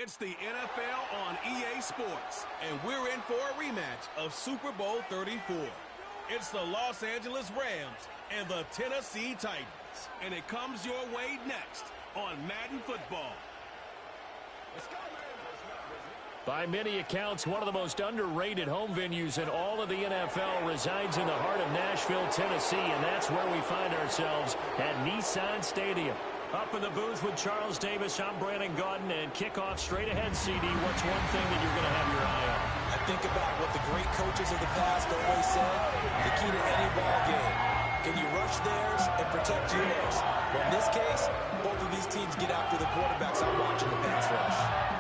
It's the NFL on EA Sports, and we're in for a rematch of Super Bowl 34. It's the Los Angeles Rams and the Tennessee Titans, and it comes your way next on Madden Football. By many accounts, one of the most underrated home venues in all of the NFL resides in the heart of Nashville, Tennessee, and that's where we find ourselves at Nissan Stadium. Up in the booth with Charles Davis, I'm Brandon Gaudin, and kickoff straight ahead, CD. What's one thing that you're going to have your eye on? I think about what the great coaches of the past always said, the key to any ball game. Can you rush theirs and protect yours? Well, in this case, both of these teams get after the quarterbacks. I'm watching the pass rush.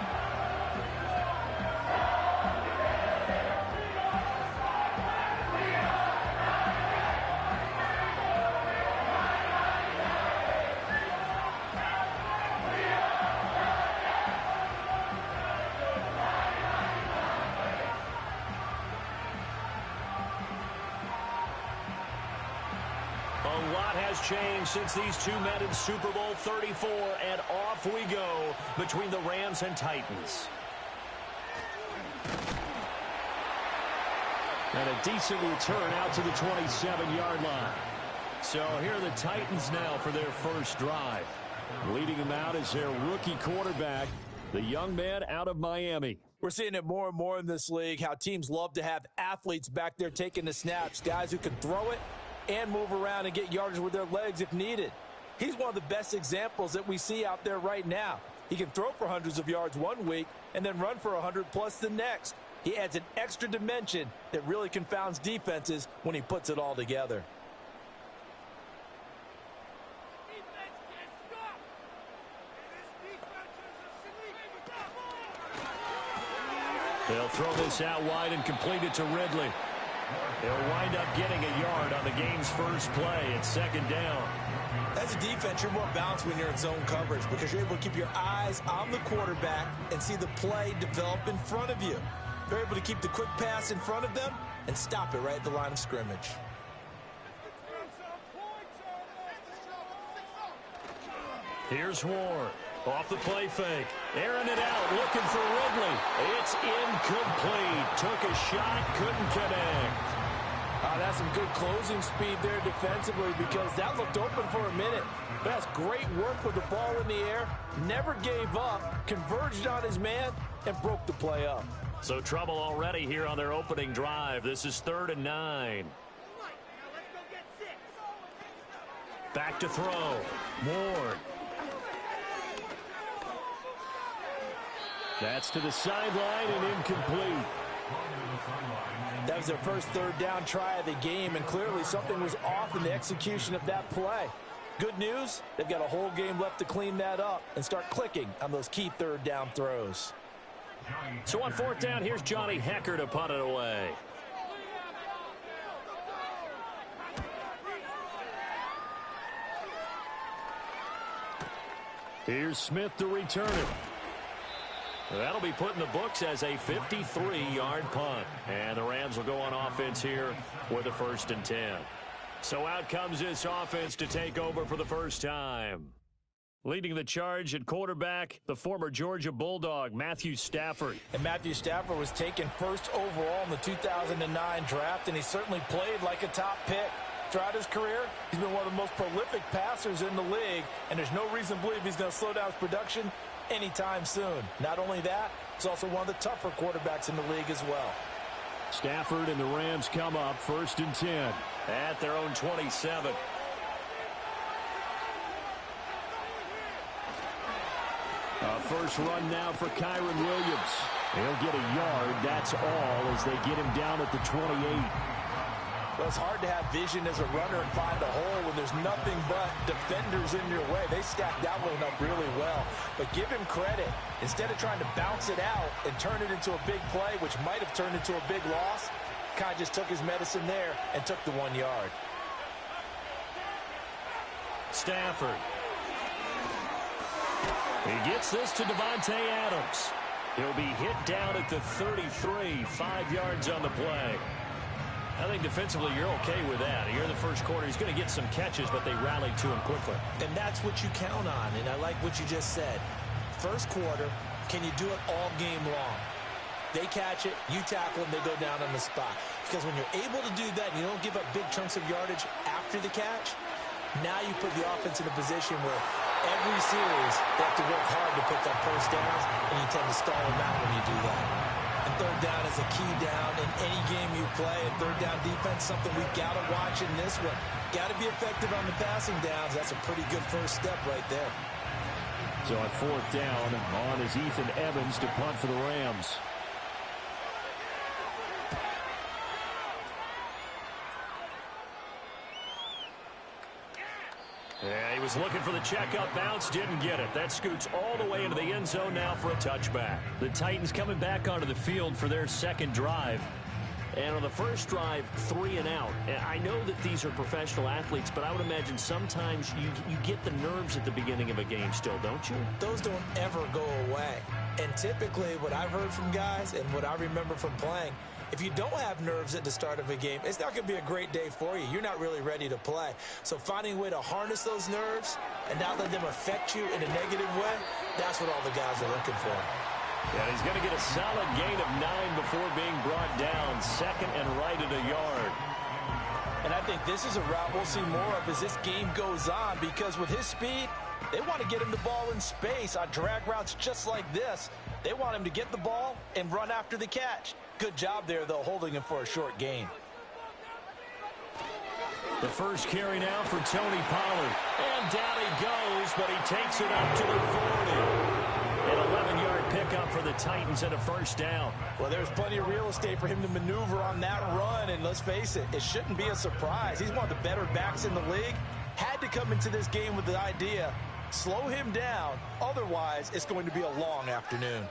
A lot has changed since these two met in Super Bowl 34, and off we go between the Rams and Titans. And a decent return out to the 27-yard line. So here are the Titans now for their first drive. Leading them out is their rookie quarterback, the young man out of Miami. We're seeing it more and more in this league, how teams love to have athletes back there taking the snaps, guys who can throw it and move around and get yardage with their legs if needed. He's one of the best examples that we see out there right now. He can throw for hundreds of yards one week and then run for 100+ the next. He adds an extra dimension that really confounds defenses when he puts it all together. They'll throw this out wide and complete it to Ridley. They'll wind up getting a yard on the game's first play. It's second down. As a defense, you're more balanced when you're in zone coverage because you're able to keep your eyes on the quarterback and see the play develop in front of you. You're able to keep the quick pass in front of them and stop it right at the line of scrimmage. Here's Ward. Off the play fake. Airing it out, looking for Ridley. It's incomplete. Took a shot, couldn't connect. That's some good closing speed there defensively because that looked open for a minute. But that's great work with the ball in the air. Never gave up, converged on his man, and broke the play up. So trouble already here on their opening drive. This is 3rd and 9. Back to throw. Ward. That's to the sideline and incomplete. That was their first 3rd down try of the game, and clearly something was off in the execution of that play. Good news, they've got a whole game left to clean that up and start clicking on those key 3rd down throws. So on 4th down, here's Johnny Hekker to punt it away. Here's Smith to return it. That'll be put in the books as a 53-yard punt. And the Rams will go on offense here with a 1st and 10. So out comes this offense to take over for the first time. Leading the charge at quarterback, the former Georgia Bulldog, Matthew Stafford. And Matthew Stafford was taken first overall in the 2009 draft, and he certainly played like a top pick. Throughout his career, he's been one of the most prolific passers in the league, and there's no reason to believe he's going to slow down his production anytime soon. Not only that, he's also one of the tougher quarterbacks in the league as well. Stafford and the Rams come up 1st and 10 at their own 27. First run now for Kyren Williams. He'll get a yard, that's all, as they get him down at the 28. Well, it's hard to have vision as a runner and find a hole when there's nothing but defenders in your way. They stacked that one up really well. But give him credit. Instead of trying to bounce it out and turn it into a big play, which might have turned into a big loss, kind of just took his medicine there and took the 1 yard. Stafford. He gets this to Davante Adams. He'll be hit down at the 33, 5 yards on the play. I think defensively you're okay with that. Here in the first quarter, he's going to get some catches, but they rallied to him quickly. And that's what you count on, and I like what you just said. First quarter, can you do it all game long? They catch it, you tackle them, they go down on the spot. Because when you're able to do that and you don't give up big chunks of yardage after the catch, now you put the offense in a position where every series they have to work hard to pick up first downs, and you tend to stall them out when you do that. And third down is a key down in any game you play. And third down defense, something we got to watch in this one. Got to be effective on the passing downs. That's a pretty good first step right there. So on fourth down, on is Ethan Evans to punt for the Rams. Yeah, he was looking for the checkup bounce, didn't get it. That scoots all the way into the end zone now for a touchback. The Titans coming back onto the field for their second drive. And on the first drive, 3 and out. And I know that these are professional athletes, but I would imagine sometimes you get the nerves at the beginning of a game still, don't you? Those don't ever go away. And typically what I've heard from guys and what I remember from playing, if you don't have nerves at the start of a game, it's not going to be a great day for you. You're not really ready to play. So finding a way to harness those nerves and not let them affect you in a negative way, that's what all the guys are looking for. Yeah, he's going to get a solid gain of 9 before being brought down. Second and right at a yard. And I think this is a route we'll see more of as this game goes on, because with his speed, they want to get him the ball in space on drag routes just like this. They want him to get the ball and run after the catch. Good job there, though, holding him for a short gain. The first carry now for Tony Pollard. And down he goes, but he takes it up to the 40. An 11-yard pickup for the Titans and a first down. Well, there's plenty of real estate for him to maneuver on that run, and let's face it, it shouldn't be a surprise. He's one of the better backs in the league. Had to come into this game with the idea, slow him down, otherwise it's going to be a long afternoon.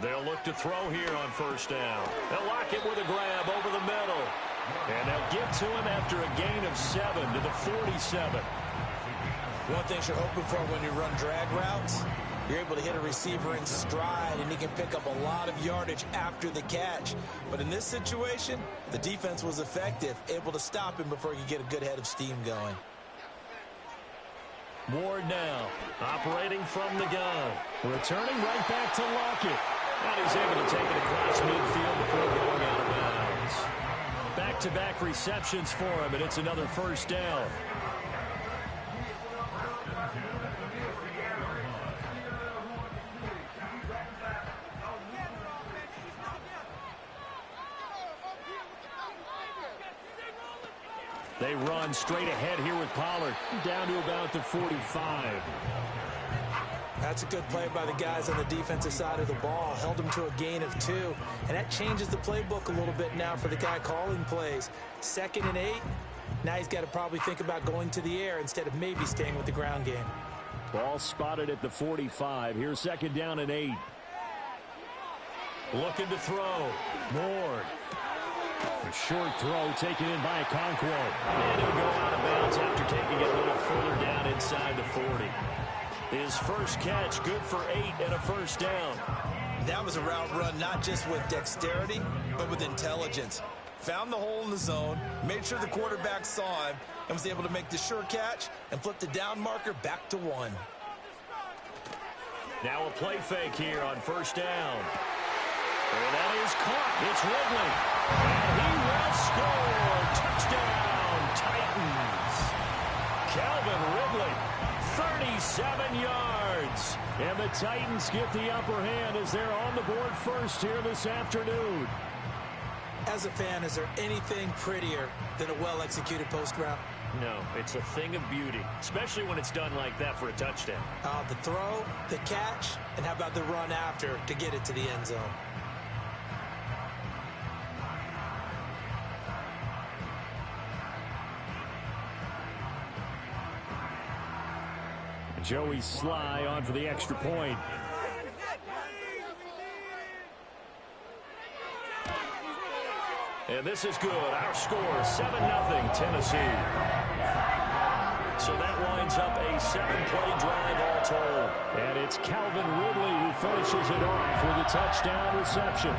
They'll look to throw here on first down. They'll lock it with a grab over the middle. And they'll get to him after a gain of 7 to the 47. One thing you're hoping for when you run drag routes, you're able to hit a receiver in stride, and he can pick up a lot of yardage after the catch. But in this situation, the defense was effective, able to stop him before he could get a good head of steam going. Ward now, operating from the gun. Returning right back to Lockett. And he's able to take it across midfield before going out of bounds. Back-to-back receptions for him, and it's another first down. They run straight ahead here with Pollard, down to about the 45. That's a good play by the guys on the defensive side of the ball. Held him to a gain of 2. And that changes the playbook a little bit now for the guy calling plays. 2nd and 8. Now he's got to probably think about going to the air instead of maybe staying with the ground game. Ball spotted at the 45. Here's 2nd down and 8. Looking to throw. Ward. A short throw taken in by Okonkwo. And he'll go out of bounds after taking it a little further down inside the 40. His first catch, good for 8 and a first down. That was a route run not just with dexterity, but with intelligence. Found the hole in the zone, made sure the quarterback saw him, and was able to make the sure catch and flip the down marker back to 1. Now a play fake here on first down. And that is caught. It's Ridley. And he will score. Touchdown, Titans. Calvin Ridley, 37 yards. And the Titans get the upper hand as they're on the board first here this afternoon. As a fan, is there anything prettier than a well-executed post route? No, it's a thing of beauty, especially when it's done like that for a touchdown. The throw, the catch, and how about the run after to get it to the end zone? Joey Sly on for the extra point. And this is good. Our score, 7-0 Tennessee. So that winds up a 7-play drive all told. And it's Calvin Ridley who finishes it off with a touchdown reception.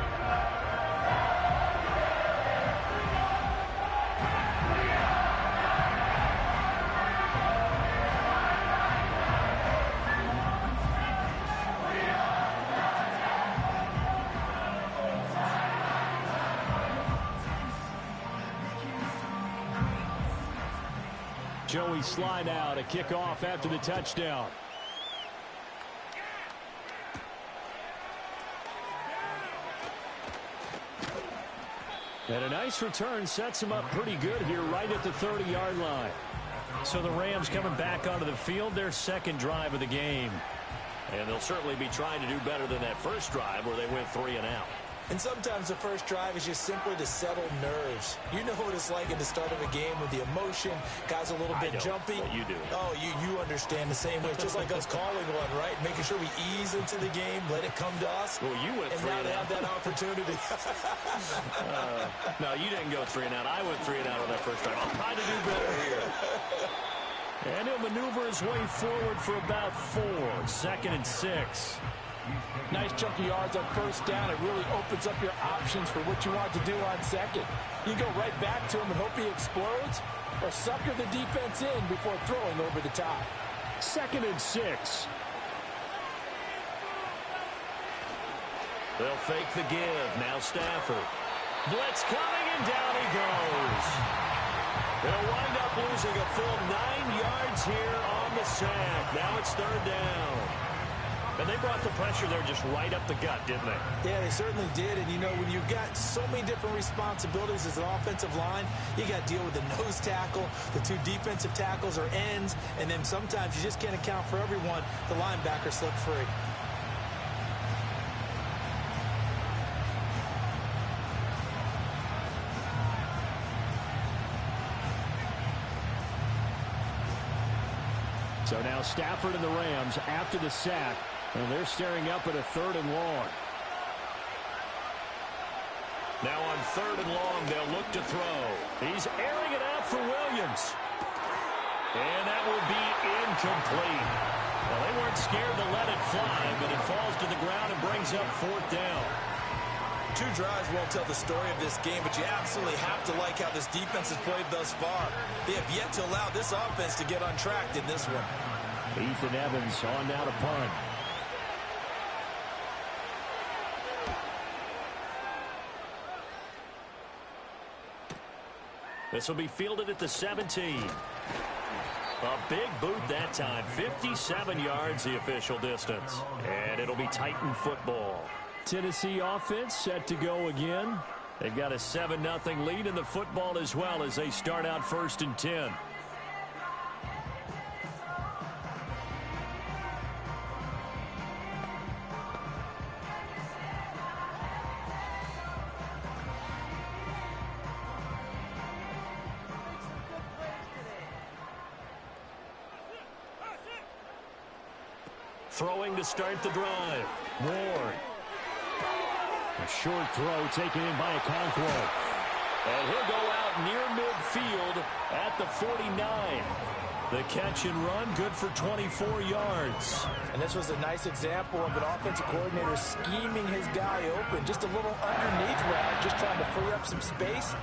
Joey Slye now to kick off after the touchdown. And a nice return sets him up pretty good here right at the 30-yard line. So the Rams coming back onto the field, their second drive of the game. And they'll certainly be trying to do better than that first drive where they went 3 and out. And sometimes the first drive is just simply to settle nerves. You know what it's like at the start of a game with the emotion. Guys a little bit jumpy. But you do. Oh, you understand the same way. It's just like us calling one, right? Making sure we ease into the game, let it come to us. Well, you went 3 and out. And now they have that opportunity. No, you didn't go 3 and out. I went 3 and out on that first drive. I'll try to do better here. And he'll maneuver his way forward for about 4. 2nd and 6. Nice chunky yards on first down. It really opens up your options for what you want to do on second. You go right back to him and hope he explodes, or sucker the defense in before throwing over the top. 2nd and 6. They'll fake the give. Now Stafford. Blitz coming, and down he goes. They'll wind up losing a full 9 yards here on the sack. Now it's 3rd down. And they brought the pressure there just right up the gut, didn't they? Yeah, they certainly did. And, you know, when you've got so many different responsibilities as an offensive line, you got to deal with the nose tackle, the 2 defensive tackles or ends, and then sometimes you just can't account for everyone. The linebacker slipped free. So now Stafford and the Rams after the sack, and they're staring up at a 3rd and long. Now on 3rd and long, they'll look to throw. He's airing it out for Williams. And that will be incomplete. Well, they weren't scared to let it fly, but it falls to the ground and brings up 4th down. 2 drives won't tell the story of this game, but you absolutely have to like how this defense has played thus far. They have yet to allow this offense to get on track in this one. Ethan Evans on now to punt. This will be fielded at the 17. A big boot that time. 57 yards the official distance. And it'll be Titan football. Tennessee offense set to go again. They've got a 7-0 lead in the football as well as they start out 1st and 10. Throwing to start the drive. Ward. A short throw taken in by Okonkwo. And he'll go out near midfield at the 49. The catch and run good for 24 yards. And this was a nice example of an offensive coordinator scheming his guy open. Just a little underneath route, just trying to free up some space.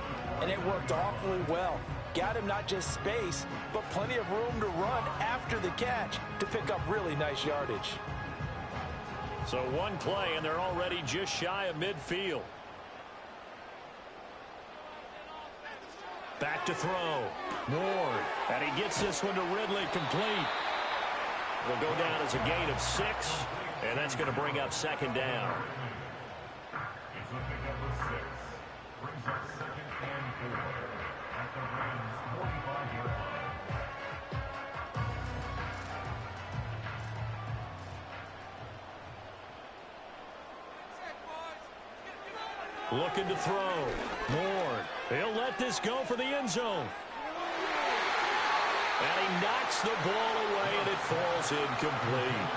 And it worked awfully well. Got him not just space, but plenty of room to run after the catch to pick up really nice yardage. So one play, and they're already just shy of midfield. Back to throw. Ward. And he gets this one to Ridley complete. Will go down as a gain of 6, and that's going to bring up 2nd down. Looking to throw. Ward. He'll let this go for the end zone. And he knocks the ball away, and it falls incomplete.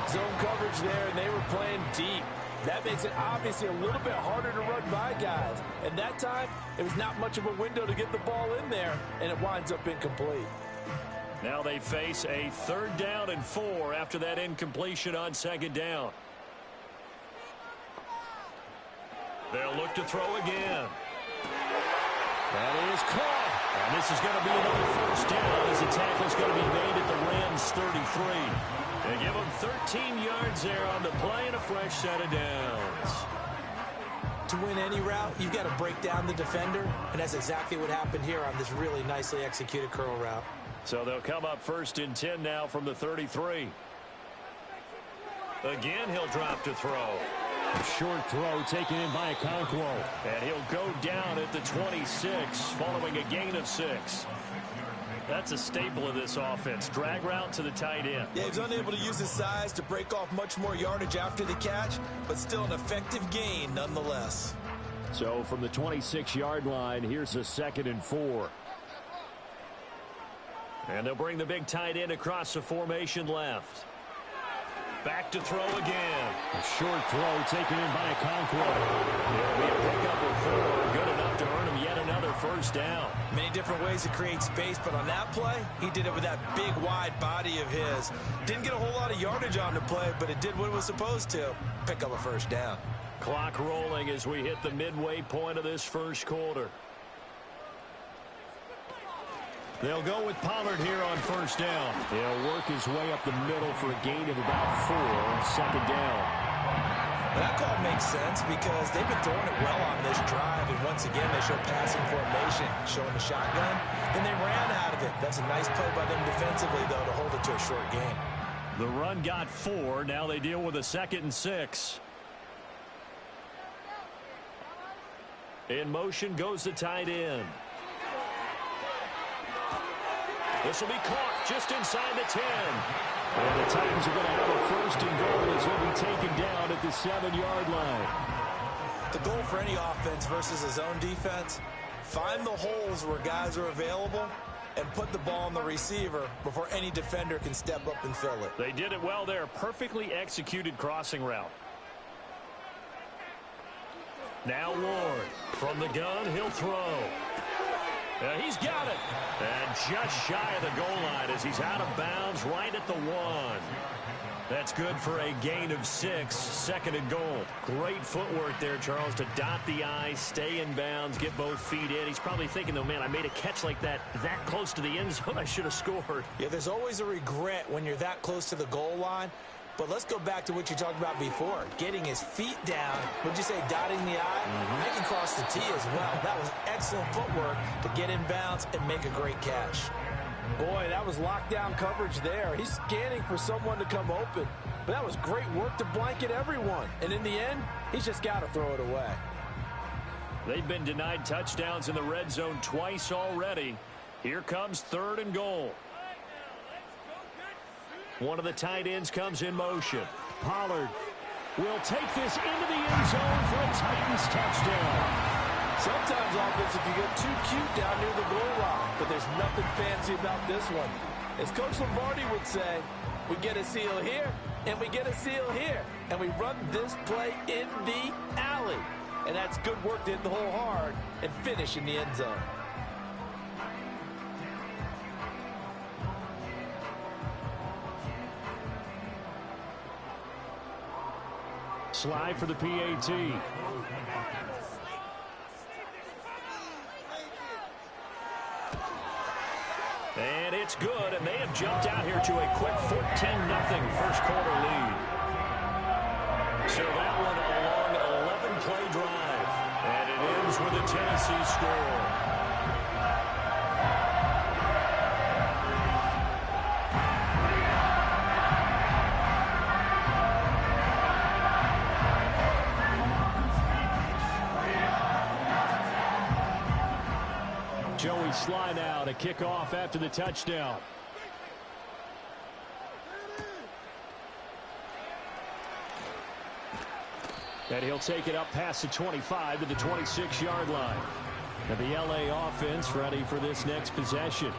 Zone coverage there, and they were playing deep. That makes it obviously a little bit harder to run by guys. And that time, it was not much of a window to get the ball in there, and it winds up incomplete. Now they face a 3rd down and 4 after that incompletion on 2nd down. They'll look to throw again. That is caught. And this is going to be another 1st down as the tackle's going to be made at the Rams 33. They give them 13 yards there on the play and a fresh set of downs. To win any route, you've got to break down the defender, and that's exactly what happened here on this really nicely executed curl route. So they'll come up 1st and 10 now from the 33. Again, he'll drop to throw. A short throw taken in by Okonkwo. And he'll go down at the 26 following a gain of 6. That's a staple of this offense. Drag route to the tight end. Yeah, he's unable to use his size to break off much more yardage after the catch, but still an effective gain nonetheless. So from the 26-yard line, here's a 2nd and 4. And they'll bring the big tight end across the formation left. Back to throw again. A short throw taken in by Okonkwo. It'll be a pickup of 4. Good enough to earn him yet another 1st down. Many different ways to create space, but on that play, he did it with that big, wide body of his. Didn't get a whole lot of yardage on the play, but it did what it was supposed to. Pick up a 1st down. Clock rolling as we hit the midway point of this 1st quarter. They'll go with Pollard here on 1st down. He'll work his way up the middle for a gain of about 4 on 2nd down. That call makes sense because they've been throwing it well on this drive, and once again they show passing formation, showing the shotgun. Then they ran out of it. That's a nice play by them defensively, though, to hold it to a short gain. The run got 4. Now they deal with a 2nd and 6. In motion goes the tight end. This will be caught just inside the 10. And the Titans are going to have a 1st and goal as he'll be taken down at the 7-yard line. The goal for any offense versus a zone defense, find the holes where guys are available and put the ball on the receiver before any defender can step up and fill it. They did it well there. Perfectly executed crossing route. Now Ward from the gun. He'll throw. He's got it. And just shy of the goal line as he's out of bounds right at the 1. That's good for a gain of 6, 2nd and goal. Great footwork there, Charles, to dot the I, stay in bounds, get both feet in. He's probably thinking, though, man, I made a catch like that close to the end zone. I should have scored. Yeah, there's always a regret when you're that close to the goal line. But let's go back to what you talked about before. Getting his feet down, would you say dotting the I? Making cross the T as well. That was excellent footwork to get in bounds and make a great catch. Boy, that was lockdown coverage there. He's scanning for someone to come open. But that was great work to blanket everyone. And in the end, he's just got to throw it away. They've been denied touchdowns in the red zone twice already. Here comes 3rd and goal. One of the tight ends comes in motion. Pollard will take this into the end zone for a Titans touchdown. Sometimes offense, if you get too cute down near the goal line, but there's nothing fancy about this one. As Coach Lombardi would say, we get a seal here, and we get a seal here, and we run this play in the alley. And that's good work to hit the hole hard and finish in the end zone. Slide for the PAT. And it's good, and they have jumped out here to a quick 14-0 first quarter lead. So that one a long 11-play drive, and it ends with a Tennessee score. Joey Sly now to kick off after the touchdown. And he'll take it up past the 25 to the 26-yard line. And the LA offense ready for this next possession.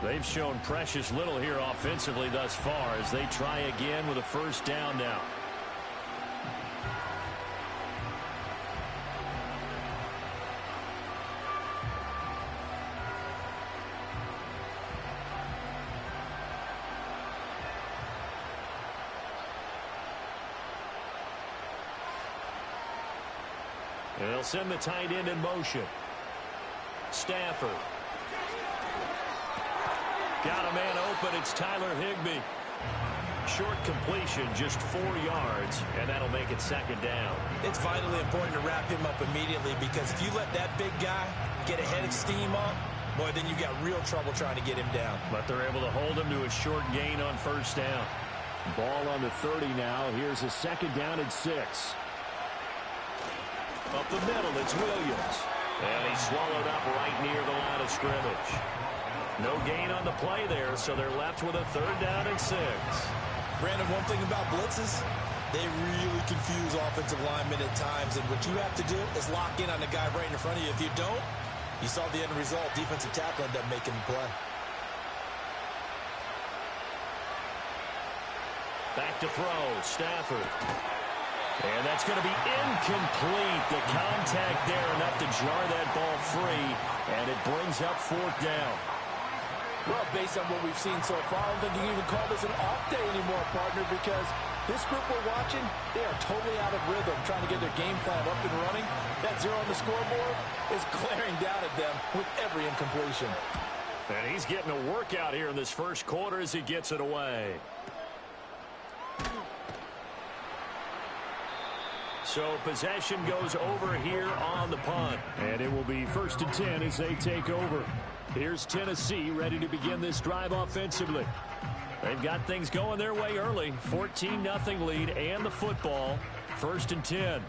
They've shown precious little here offensively thus far as they try again with a 1st down now. And they'll send the tight end in motion. Stafford. Got a man open. It's Tyler Higbee. Short completion, just 4 yards, and that'll make it 2nd down. It's vitally important to wrap him up immediately because if you let that big guy get a head of steam up, boy, then you got real trouble trying to get him down. But they're able to hold him to a short gain on first down. Ball on the 30 now. Here's a second down and 6. Up the middle, it's Williams. And he's swallowed up right near the line of scrimmage. No gain on the play there, so they're left with a third down and 6. Brandon, one thing about blitzes, they really confuse offensive linemen at times, and what you have to do is lock in on the guy right in front of you. If you don't, you saw the end result. Defensive tackle ended up making the play. Back to throw, Stafford. And that's going to be incomplete. The contact there enough to jar that ball free, and it brings up fourth down. Well, based on what we've seen so far, I don't think you can even call this an off day anymore, partner, because this group we're watching, they are totally out of rhythm, trying to get their game plan up and running. That 0 on the scoreboard is glaring down at them with every incompletion. And he's getting a workout here in this first quarter as he gets it away. So possession goes over here on the punt. And it will be 1st and 10 as they take over. Here's Tennessee ready to begin this drive offensively. They've got things going their way early. 14-0 lead and the football. 1st and 10.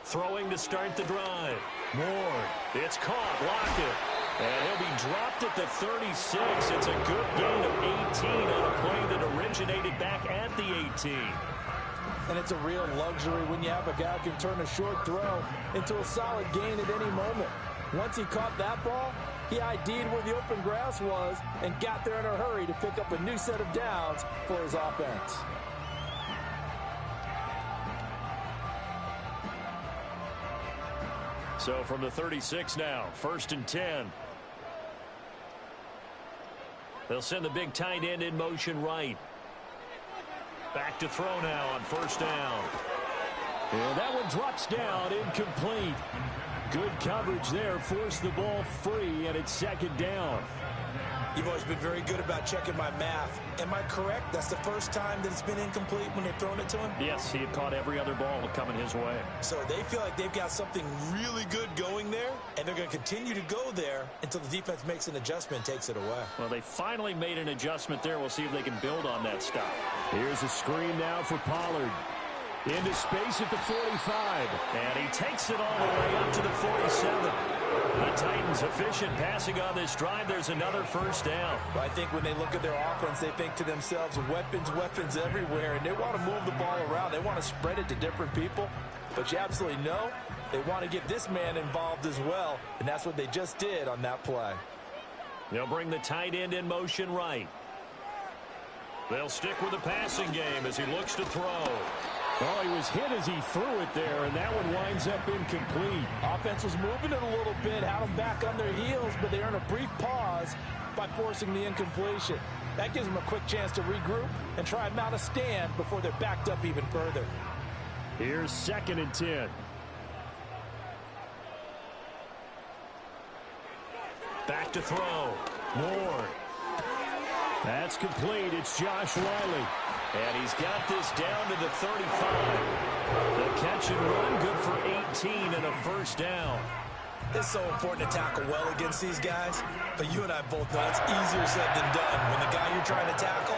Throwing to start the drive. Moore. It's caught. Lockett. And he'll be dropped at the 36. It's a good gain of 18 on a play that originated back at the 18. And it's a real luxury when you have a guy who can turn a short throw into a solid gain at any moment. Once he caught that ball, he ID'd where the open grass was and got there in a hurry to pick up a new set of downs for his offense. So from the 36 now, 1st and 10. They'll send the big tight end in motion right. Back to throw now on 1st down. And that one drops down, incomplete. Good coverage there, forced the ball free, and it's 2nd down. You've always been very good about checking my math. Am I correct? That's the first time that it's been incomplete when they've thrown it to him? Yes, he had caught every other ball coming his way. So they feel like they've got something really good going there, and they're going to continue to go there until the defense makes an adjustment and takes it away. Well, they finally made an adjustment there. We'll see if they can build on that stop. Here's a screen now for Pollard. Into space at the 45. And he takes it all the way up to the 47. The Titans efficient passing on this drive. There's another 1st down. Well, I think when they look at their offense, they think to themselves, weapons everywhere, and they want to move the ball around. They want to spread it to different people. But you absolutely know they want to get this man involved as well, and that's what they just did on that play. They'll bring the tight end in motion right. They'll stick with the passing game as he looks to throw. Oh, he was hit as he threw it there, and that one winds up incomplete. Offense was moving it a little bit, had them back on their heels, but they earned a brief pause by forcing the incompletion. That gives them a quick chance to regroup and try and mount a stand before they're backed up even further. Here's 2nd and 10. Back to throw. Moore. That's complete. It's Josh Riley. And he's got this down to the 35. The catch and run, good for 18 and a 1st down. It's so important to tackle well against these guys, but you and I both know it's easier said than done when the guy you're trying to tackle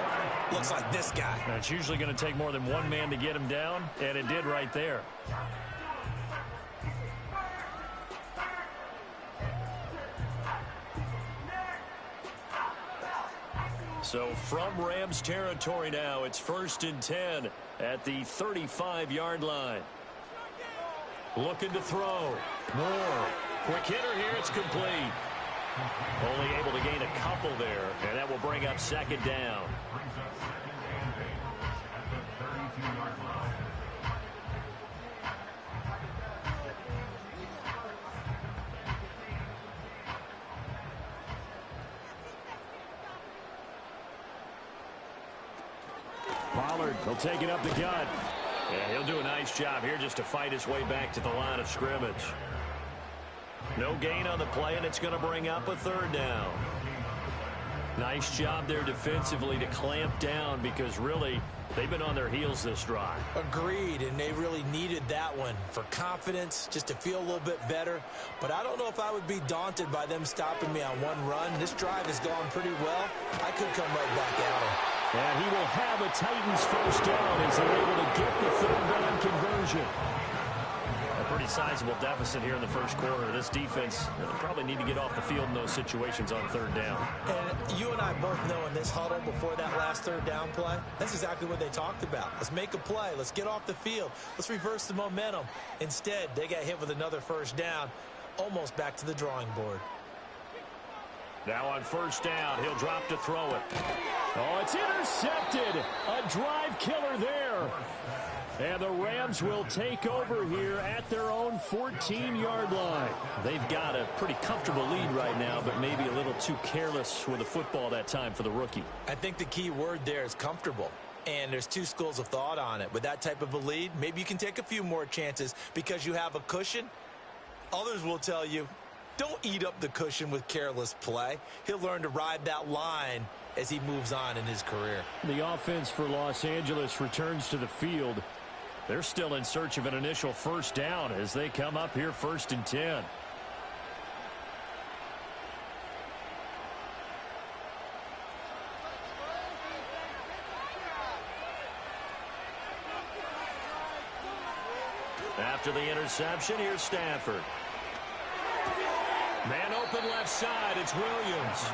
looks like this guy. And it's usually going to take more than one man to get him down, and it did right there. So from Rams territory now, it's 1st and 10 at the 35-yard line. Looking to throw. Moore. Quick hitter here. It's complete. Only able to gain a couple there, and that will bring up 2nd down. Pollard will take it up the gut. Yeah, he'll do a nice job here just to fight his way back to the line of scrimmage. No gain on the play, and it's going to bring up a third down. Nice job there defensively to clamp down because really they've been on their heels this drive. Agreed, and they really needed that one for confidence, just to feel a little bit better. But I don't know if I would be daunted by them stopping me on one run. This drive has gone pretty well. I could come right back at him. And he will have a Titans first down as they're able to get the third down conversion. A pretty sizable deficit here in the first quarter. This defense probably need to get off the field in those situations on third down. And you and I both know in this huddle before that last third down play, that's exactly what they talked about. Let's make a play. Let's get off the field. Let's reverse the momentum. Instead, they got hit with another first down, almost back to the drawing board. Now on first down, he'll drop to throw it. Oh, it's intercepted. A drive killer there. And the Rams will take over here at their own 14-yard line. They've got a pretty comfortable lead right now, but maybe a little too careless with the football that time for the rookie. I think the key word there is comfortable. And there's two schools of thought on it. With that type of a lead, maybe you can take a few more chances because you have a cushion. Others will tell you, don't eat up the cushion with careless play. He'll learn to ride that line as he moves on in his career. The offense for Los Angeles returns to the field. They're still in search of an initial first down as they come up here 1st and 10. After the interception, here's Stafford. Man open left side, it's Williams.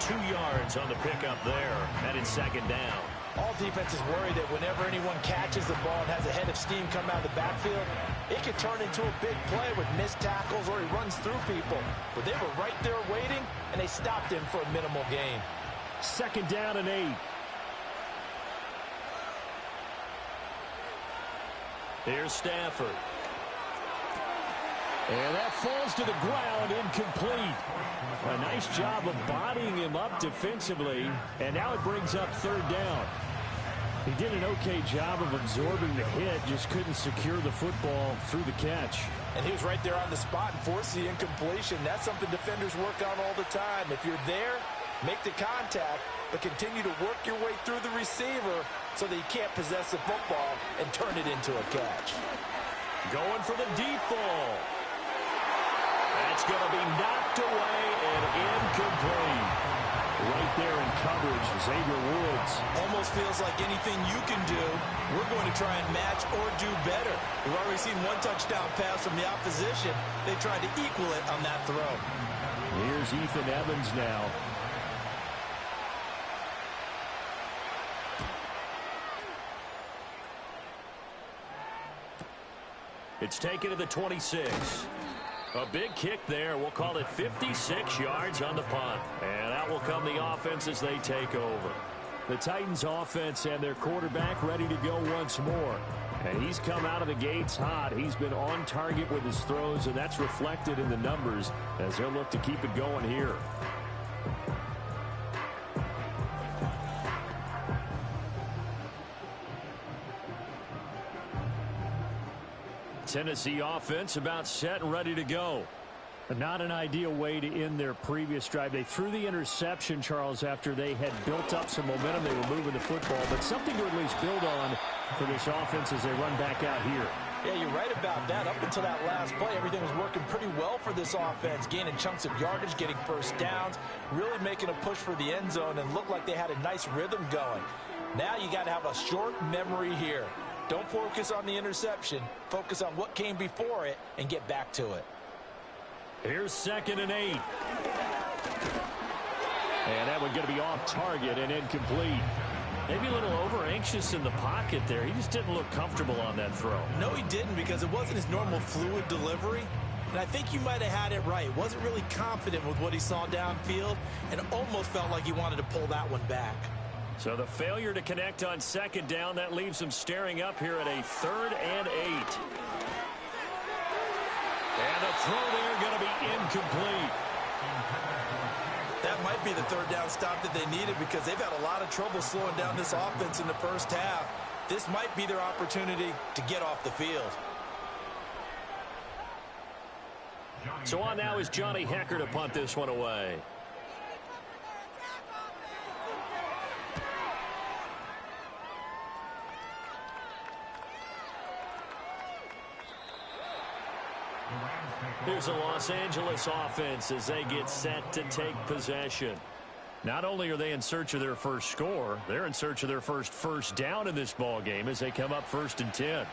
2 yards on the pickup there, and it's second down. All defenses worry that whenever anyone catches the ball and has a head of steam come out of the backfield, it can turn into a big play with missed tackles or he runs through people. But they were right there waiting, and they stopped him for a minimal gain. 2nd down and 8. Here's Stafford. And that falls to the ground, incomplete. A nice job of bodying him up defensively, and now it brings up 3rd down. He did an okay job of absorbing the hit, just couldn't secure the football through the catch. And he was right there on the spot and forced the incompletion. That's something defenders work on all the time. If you're there, make the contact, but continue to work your way through the receiver so that he can't possess the football and turn it into a catch. Going for the deep ball. That's going to be knocked away and incomplete. Right there in coverage, Xavier Woods. Almost feels like anything you can do, we're going to try and match or do better. We've already seen one touchdown pass from the opposition. They tried to equal it on that throw. Here's Ethan Evans now. It's taken to the 26. A big kick there. We'll call it 56 yards on the punt. And out will come the offense as they take over. The Titans offense and their quarterback ready to go once more. And he's come out of the gates hot. He's been on target with his throws, and that's reflected in the numbers as they'll look to keep it going here. Tennessee offense about set and ready to go. Not an ideal way to end their previous drive. They threw the interception, Charles, after they had built up some momentum. They were moving the football, but something to at least build on for this offense as they run back out here. Yeah, you're right about that. Up until that last play, everything was working pretty well for this offense, gaining chunks of yardage, getting first downs, really making a push for the end zone, and looked like they had a nice rhythm going. Now you got to have a short memory here. Don't focus on the interception. Focus on what came before it and get back to it. Here's 2nd and 8. And that one going to be off target and incomplete. Maybe a little over-anxious in the pocket there. He just didn't look comfortable on that throw. No, he didn't, because it wasn't his normal fluid delivery. And I think you might have had it right. Wasn't really confident with what he saw downfield and almost felt like he wanted to pull that one back. So the failure to connect on 2nd down, that leaves him staring up here at a 3rd and 8. And the throw there going to be incomplete. That might be the 3rd down stop that they needed, because they've had a lot of trouble slowing down this offense in the first half. This might be their opportunity to get off the field. So on now is Johnny Hekker to punt this one away. Here's the Los Angeles offense as they get set to take possession. Not only are they in search of their first score, they're in search of their first down in this ball game as they come up 1st and 10.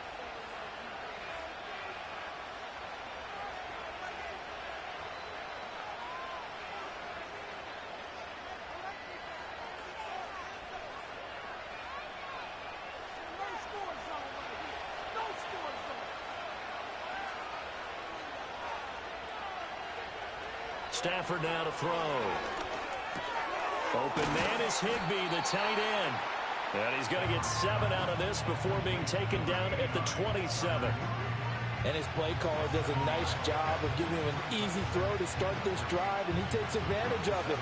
Stafford now to throw. Open man is Higbee, the tight end. And he's going to get 7 out of this before being taken down at the 27. And his play caller does a nice job of giving him an easy throw to start this drive, and he takes advantage of it.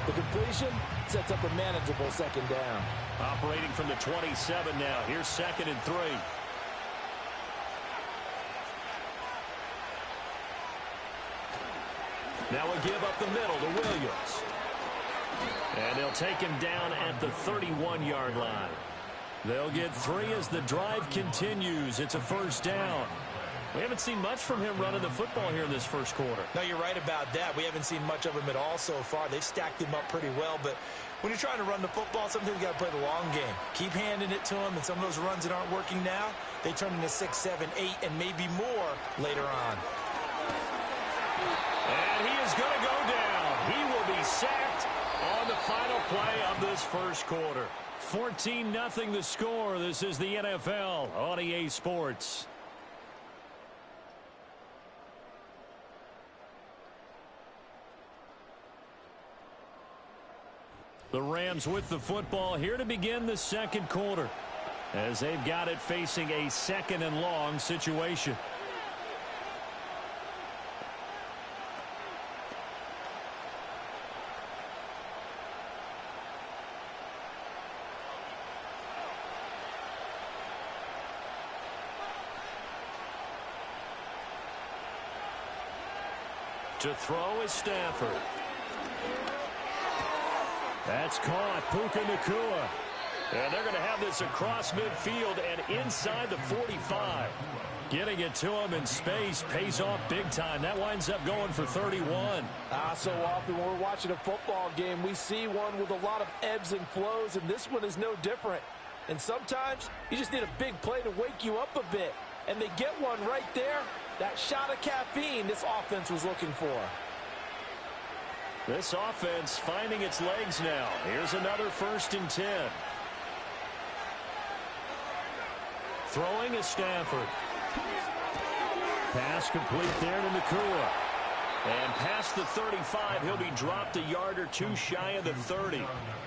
The completion sets up a manageable 2nd down. Operating from the 27 now. Here's 2nd and 3. Now we give up the middle to Williams. And they'll take him down at the 31-yard line. They'll get 3 as the drive continues. It's a 1st down. We haven't seen much from him running the football here in this 1st quarter. No, you're right about that. We haven't seen much of him at all so far. They've stacked him up pretty well, but when you're trying to run the football, sometimes you got to play the long game. Keep handing it to him, and some of those runs that aren't working now, they turn into 6, 7, 8, and maybe more later on. And he is going to go down. He will be sacked on the final play of this 1st quarter. 14-0 the score. This is the NFL on EA Sports. The Rams with the football here to begin the 2nd quarter as they've got it facing a 2nd and long situation. To throw is Stafford. That's caught. Puka Nacua. And they're going to have this across midfield and inside the 45. Getting it to him in space pays off big time. That winds up going for 31. So often when we're watching a football game, we see one with a lot of ebbs and flows, and this one is no different. And sometimes you just need a big play to wake you up a bit. And they get one right there. That shot of caffeine this offense was looking for. This offense finding its legs now. Here's another 1st and 10. Throwing is Stafford. Pass complete there to Nacua. And past the 35, he'll be dropped a yard or 2 shy of the 30.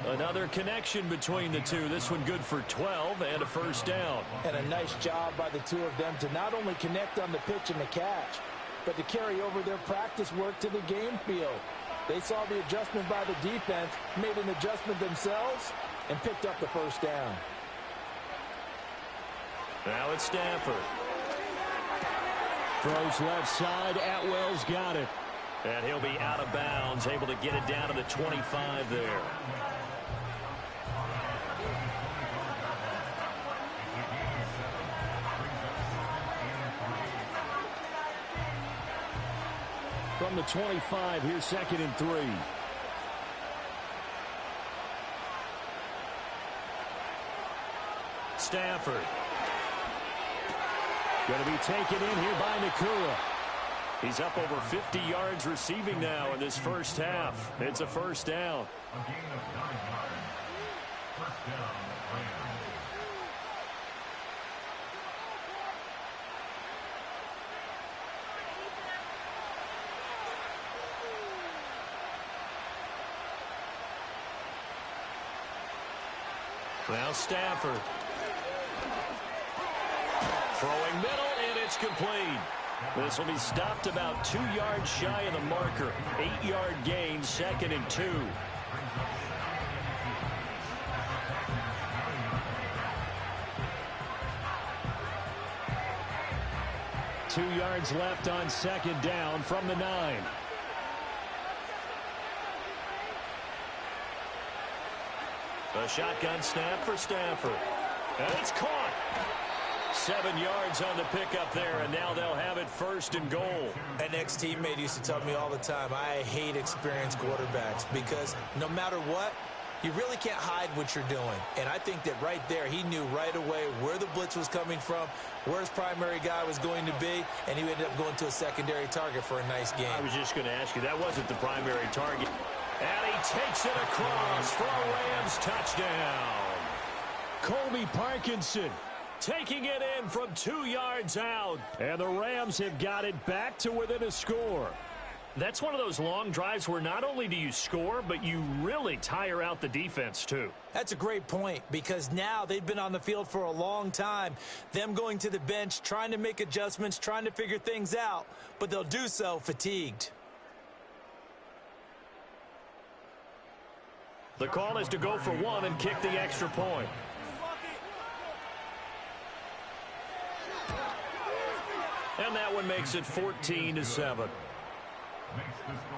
Another connection between the two. This one good for 12 and a 1st down. And a nice job by the two of them to not only connect on the pitch and the catch, but to carry over their practice work to the game field. They saw the adjustment by the defense, made an adjustment themselves, and picked up the 1st down. Now it's Stafford. Throws left side. Atwell's got it. And he'll be out of bounds, able to get it down to the 25 there. From the 25, here's 2nd and 3. Stafford. Going to be taken in here by Nacua. He's up over 50 yards receiving now in this 1st half. It's a 1st down. Now Stafford. Throwing middle, and it's complete. This will be stopped about 2 yards shy of the marker. 8-yard gain, 2nd and 2. 2 yards left on second down from the 9. A shotgun snap for Stafford. And it's caught. 7 yards on the pickup there, and now they'll have it first and goal. An ex-teammate used to tell me all the time, I hate experienced quarterbacks because no matter what, you really can't hide what you're doing. And I think that right there, he knew right away where the blitz was coming from, where his primary guy was going to be, and he ended up going to a secondary target for a nice game. I was just going to ask you, that wasn't the primary target. And he takes it across for a Rams touchdown. Colby Parkinson taking it in from 2 yards out. And the Rams have got it back to within a score. That's one of those long drives where not only do you score, but you really tire out the defense too. That's a great point because now they've been on the field for a long time. Them going to the bench, trying to make adjustments, trying to figure things out, but they'll do so fatigued. The call is to go for one and kick the extra point. And that one makes it 14-7.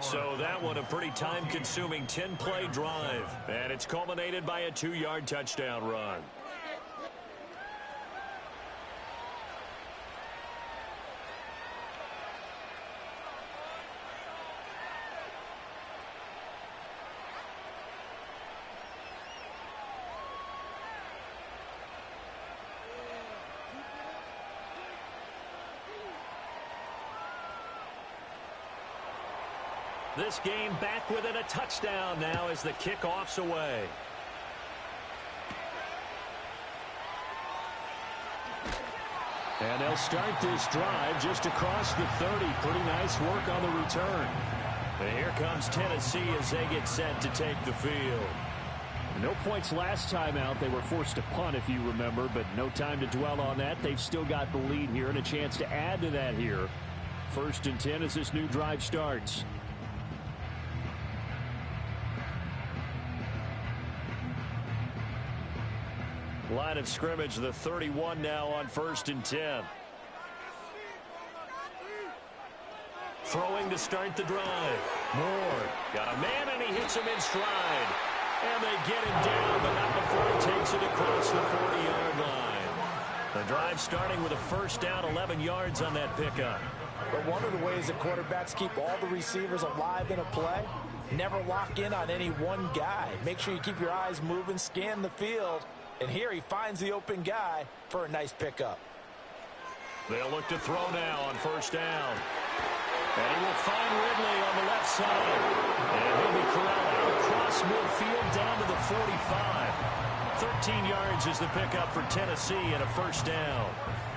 So that one a pretty time-consuming 10-play drive. And it's culminated by a 2-yard touchdown run. This game back within a touchdown now as the kickoff's away. And they'll start this drive just across the 30. Pretty nice work on the return. And here comes Tennessee as they get set to take the field. No points last time out. They were forced to punt, if you remember, but no time to dwell on that. They've still got the lead here and a chance to add to that here. 1st and 10 as this new drive starts. Line of scrimmage, the 31 now on 1st and 10. Throwing to start the drive. Moore got a man, and he hits him in stride. And they get him down, but not before he takes it across the 40-yard line. The drive starting with a first down, 11 yards on that pickup. But one of the ways that quarterbacks keep all the receivers alive in a play, never lock in on any one guy. Make sure you keep your eyes moving, scan the field. And here he finds the open guy for a nice pickup. They'll look to throw now on first down. And he will find Ridley on the left side. And he'll be corralled out across midfield down to the 45. 13 yards is the pickup for Tennessee and a first down.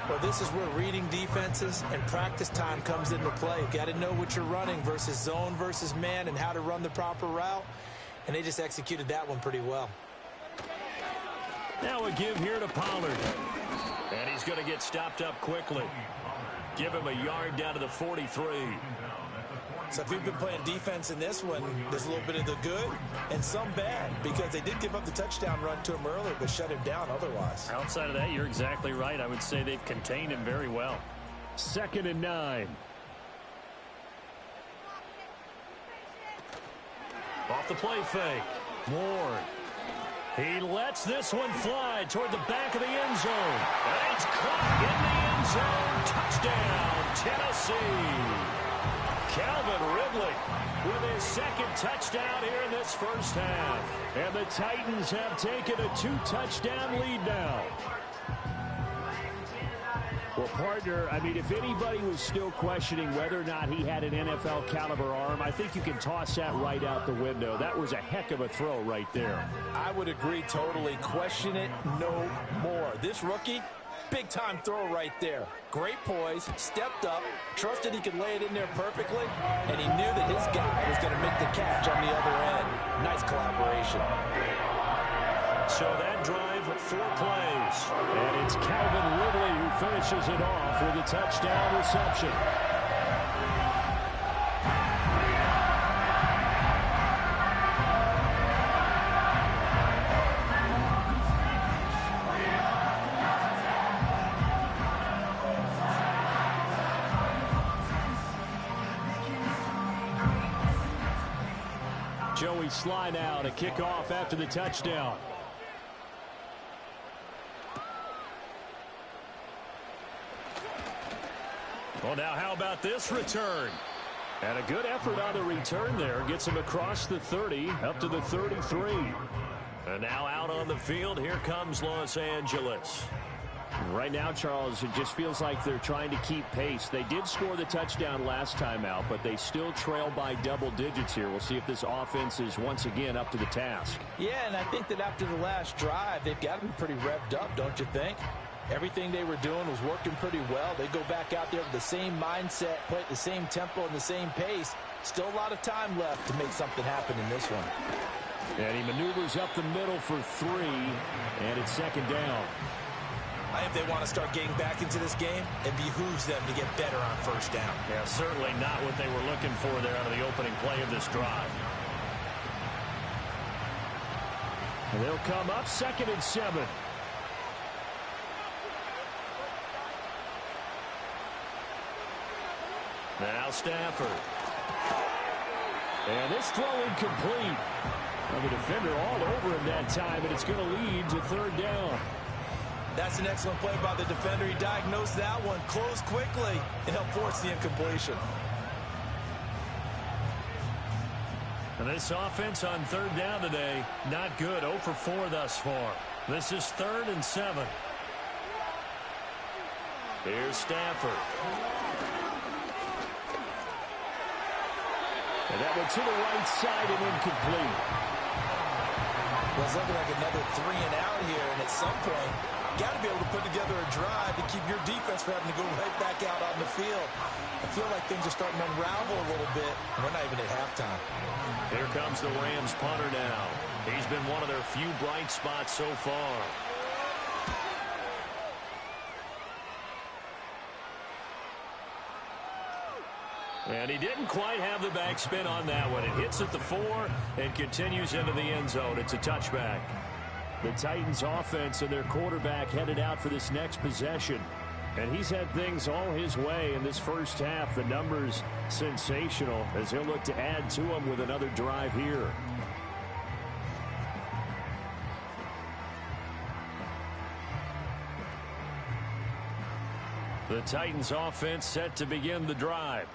Well, this is where reading defenses and practice time comes into play. Got to know what you're running versus zone versus man and how to run the proper route. And they just executed that one pretty well. Now a give here to Pollard. And he's going to get stopped up quickly. Give him a yard down to the 43. So if you've been playing defense in this one, there's a little bit of the good and some bad because they did give up the touchdown run to him earlier but shut him down otherwise. Outside of that, you're exactly right. I would say they've contained him very well. 2nd and 9. Off the play fake. Moore. He lets this one fly toward the back of the end zone. And it's caught in the end zone. Touchdown, Tennessee. Calvin Ridley with his 2nd touchdown here in this first half. And the Titans have taken a 2-touchdown lead now. Well, partner, I mean, if anybody was still questioning whether or not he had an NFL caliber arm, I think you can toss that right out the window. That was a heck of a throw right there. I would agree totally. Question it no more. This rookie, big-time throw right there. Great poise, stepped up, trusted he could lay it in there perfectly, and he knew that his guy was going to make the catch on the other end. Nice collaboration. So that drive, 4 plays. And it's Calvin Ridley who finishes it off with a touchdown reception. we slide now to kick off after the touchdown. Well, now how about this return? And a good effort on the return there. Gets him across the 30, up to the 33. And now out on the field, here comes Los Angeles. Right now, Charles, it just feels like they're trying to keep pace. They did score the touchdown last time out, but they still trail by double digits here. We'll see if this offense is once again up to the task. Yeah, and I think that after the last drive, they've got to be pretty revved up, don't you think? Everything they were doing was working pretty well. They go back out there with the same mindset, play at the same tempo and the same pace. Still a lot of time left to make something happen in this one. And he maneuvers up the middle for 3, and it's second down. I think they want to start getting back into this game, it behooves them to get better on first down. Yeah, certainly not what they were looking for there out of the opening play of this drive. And they'll come up 2nd and 7. Now Stafford. And this throw incomplete. Well, the defender all over him that time, and it's going to lead to 3rd down. That's an excellent play by the defender. He diagnosed that one, closed quickly, and helped force the incompletion. And this offense on 3rd down today, not good. 0 for 4 thus far. This is 3rd and 7. Here's Stafford. And that one to the right side and incomplete. Well, it's looking like another 3 and out here, and at some point, got to be able to put together a drive to keep your defense from having to go right back out on the field. I feel like things are starting to unravel a little bit, and we're not even at halftime. Here comes the Rams punter now. He's been one of their few bright spots so far. And he didn't quite have the backspin on that one. It hits at the 4 and continues into the end zone. It's a touchback. The Titans offense and their quarterback headed out for this next possession. And he's had things all his way in this first half. The numbers sensational as he'll look to add to them with another drive here. The Titans offense set to begin the drive.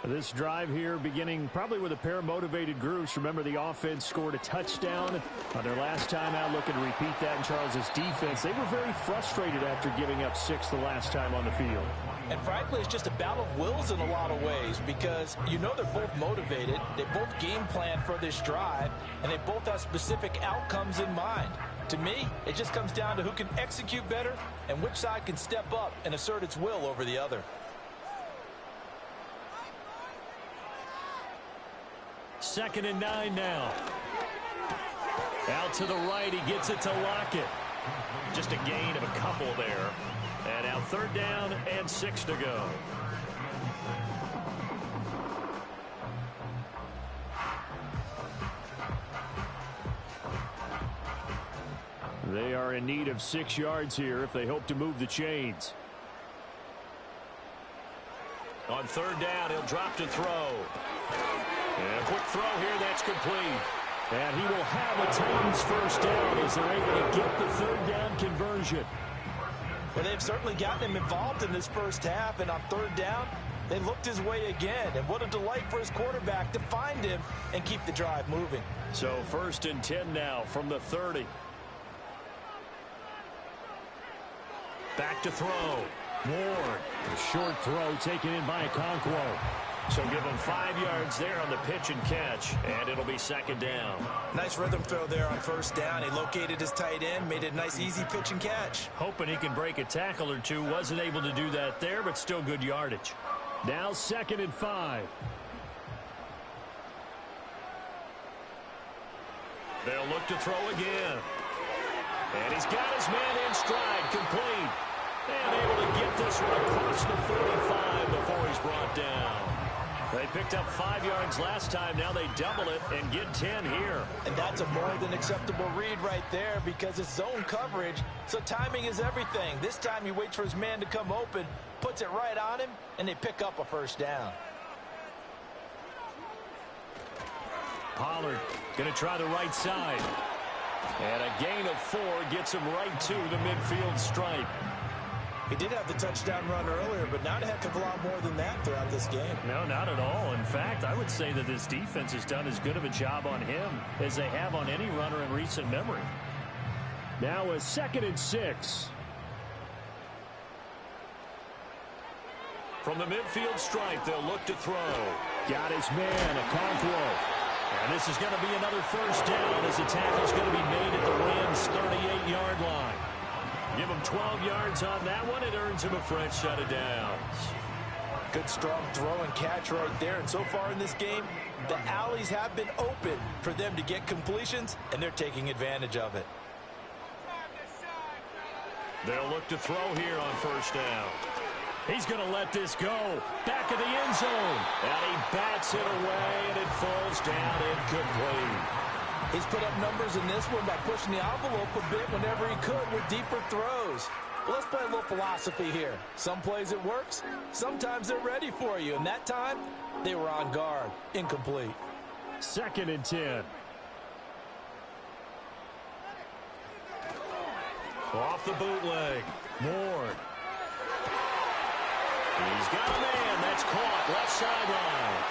This drive here beginning probably with a pair of motivated groups. Remember, the offense scored a touchdown on their last time out. Looking to repeat that in Charles's defense. They were very frustrated after giving up 6 the last time on the field. And frankly, it's just a battle of wills in a lot of ways because you know they're both motivated. They both game plan for this drive, and they both have specific outcomes in mind. To me, it just comes down to who can execute better and which side can step up and assert its will over the other. 2nd and 9 now. Out to the right, he gets it to Lockett. Just a gain of a couple there. And now 3rd down and 6 to go. They are in need of 6 yards here if they hope to move the chains. On 3rd down, he'll drop to throw. And a quick throw here, that's complete. And he will have a Titans first down as they're able to get the 3rd down conversion. Well, they've certainly gotten him involved in this first half, and on 3rd down, they looked his way again. And what a delight for his quarterback to find him and keep the drive moving. So 1st and 10 now from the 30. Back to throw. Ward, a short throw taken in by Okonkwo. So give him 5 yards there on the pitch and catch, and it'll be 2nd down. Nice rhythm throw there on 1st down. He located his tight end, made it a nice, easy pitch and catch. Hoping he can break a tackle or two. Wasn't able to do that there, but still good yardage. Now 2nd and 5. They'll look to throw again. And he's got his man in stride, complete. And able to get this one across the 35 before he's brought down. They picked up 5 yards last time. Now they double it and get 10 here. And that's a more than acceptable read right there because it's zone coverage, so timing is everything. This time he waits for his man to come open, puts it right on him, and they pick up a 1st down. Pollard going to try the right side. And a gain of 4 gets him right to the midfield stripe. He did have the touchdown run earlier, but not a heck of a lot more than that throughout this game. No, not at all. In fact, I would say that this defense has done as good of a job on him as they have on any runner in recent memory. Now a 2nd and 6. From the midfield stripe, they'll look to throw. Got his man, Okonkwo. And this is going to be another first down as the tackle's going to be made at the Rams' 38-yard line. Give him 12 yards on that one. It earns him a fresh set of downs. Good strong throw and catch right there. And so far in this game, the alleys have been open for them to get completions, and they're taking advantage of it. They'll look to throw here on first down. He's going to let this go. Back of the end zone. And he bats it away, and it falls down incomplete. He's put up numbers in this one by pushing the envelope a bit whenever he could with deeper throws. Well, let's play a little philosophy here. Some plays it works. Sometimes they're ready for you. And that time, they were on guard. Incomplete. 2nd and 10. Off the bootleg. Ward. He's got a man. That's caught. Left sideline.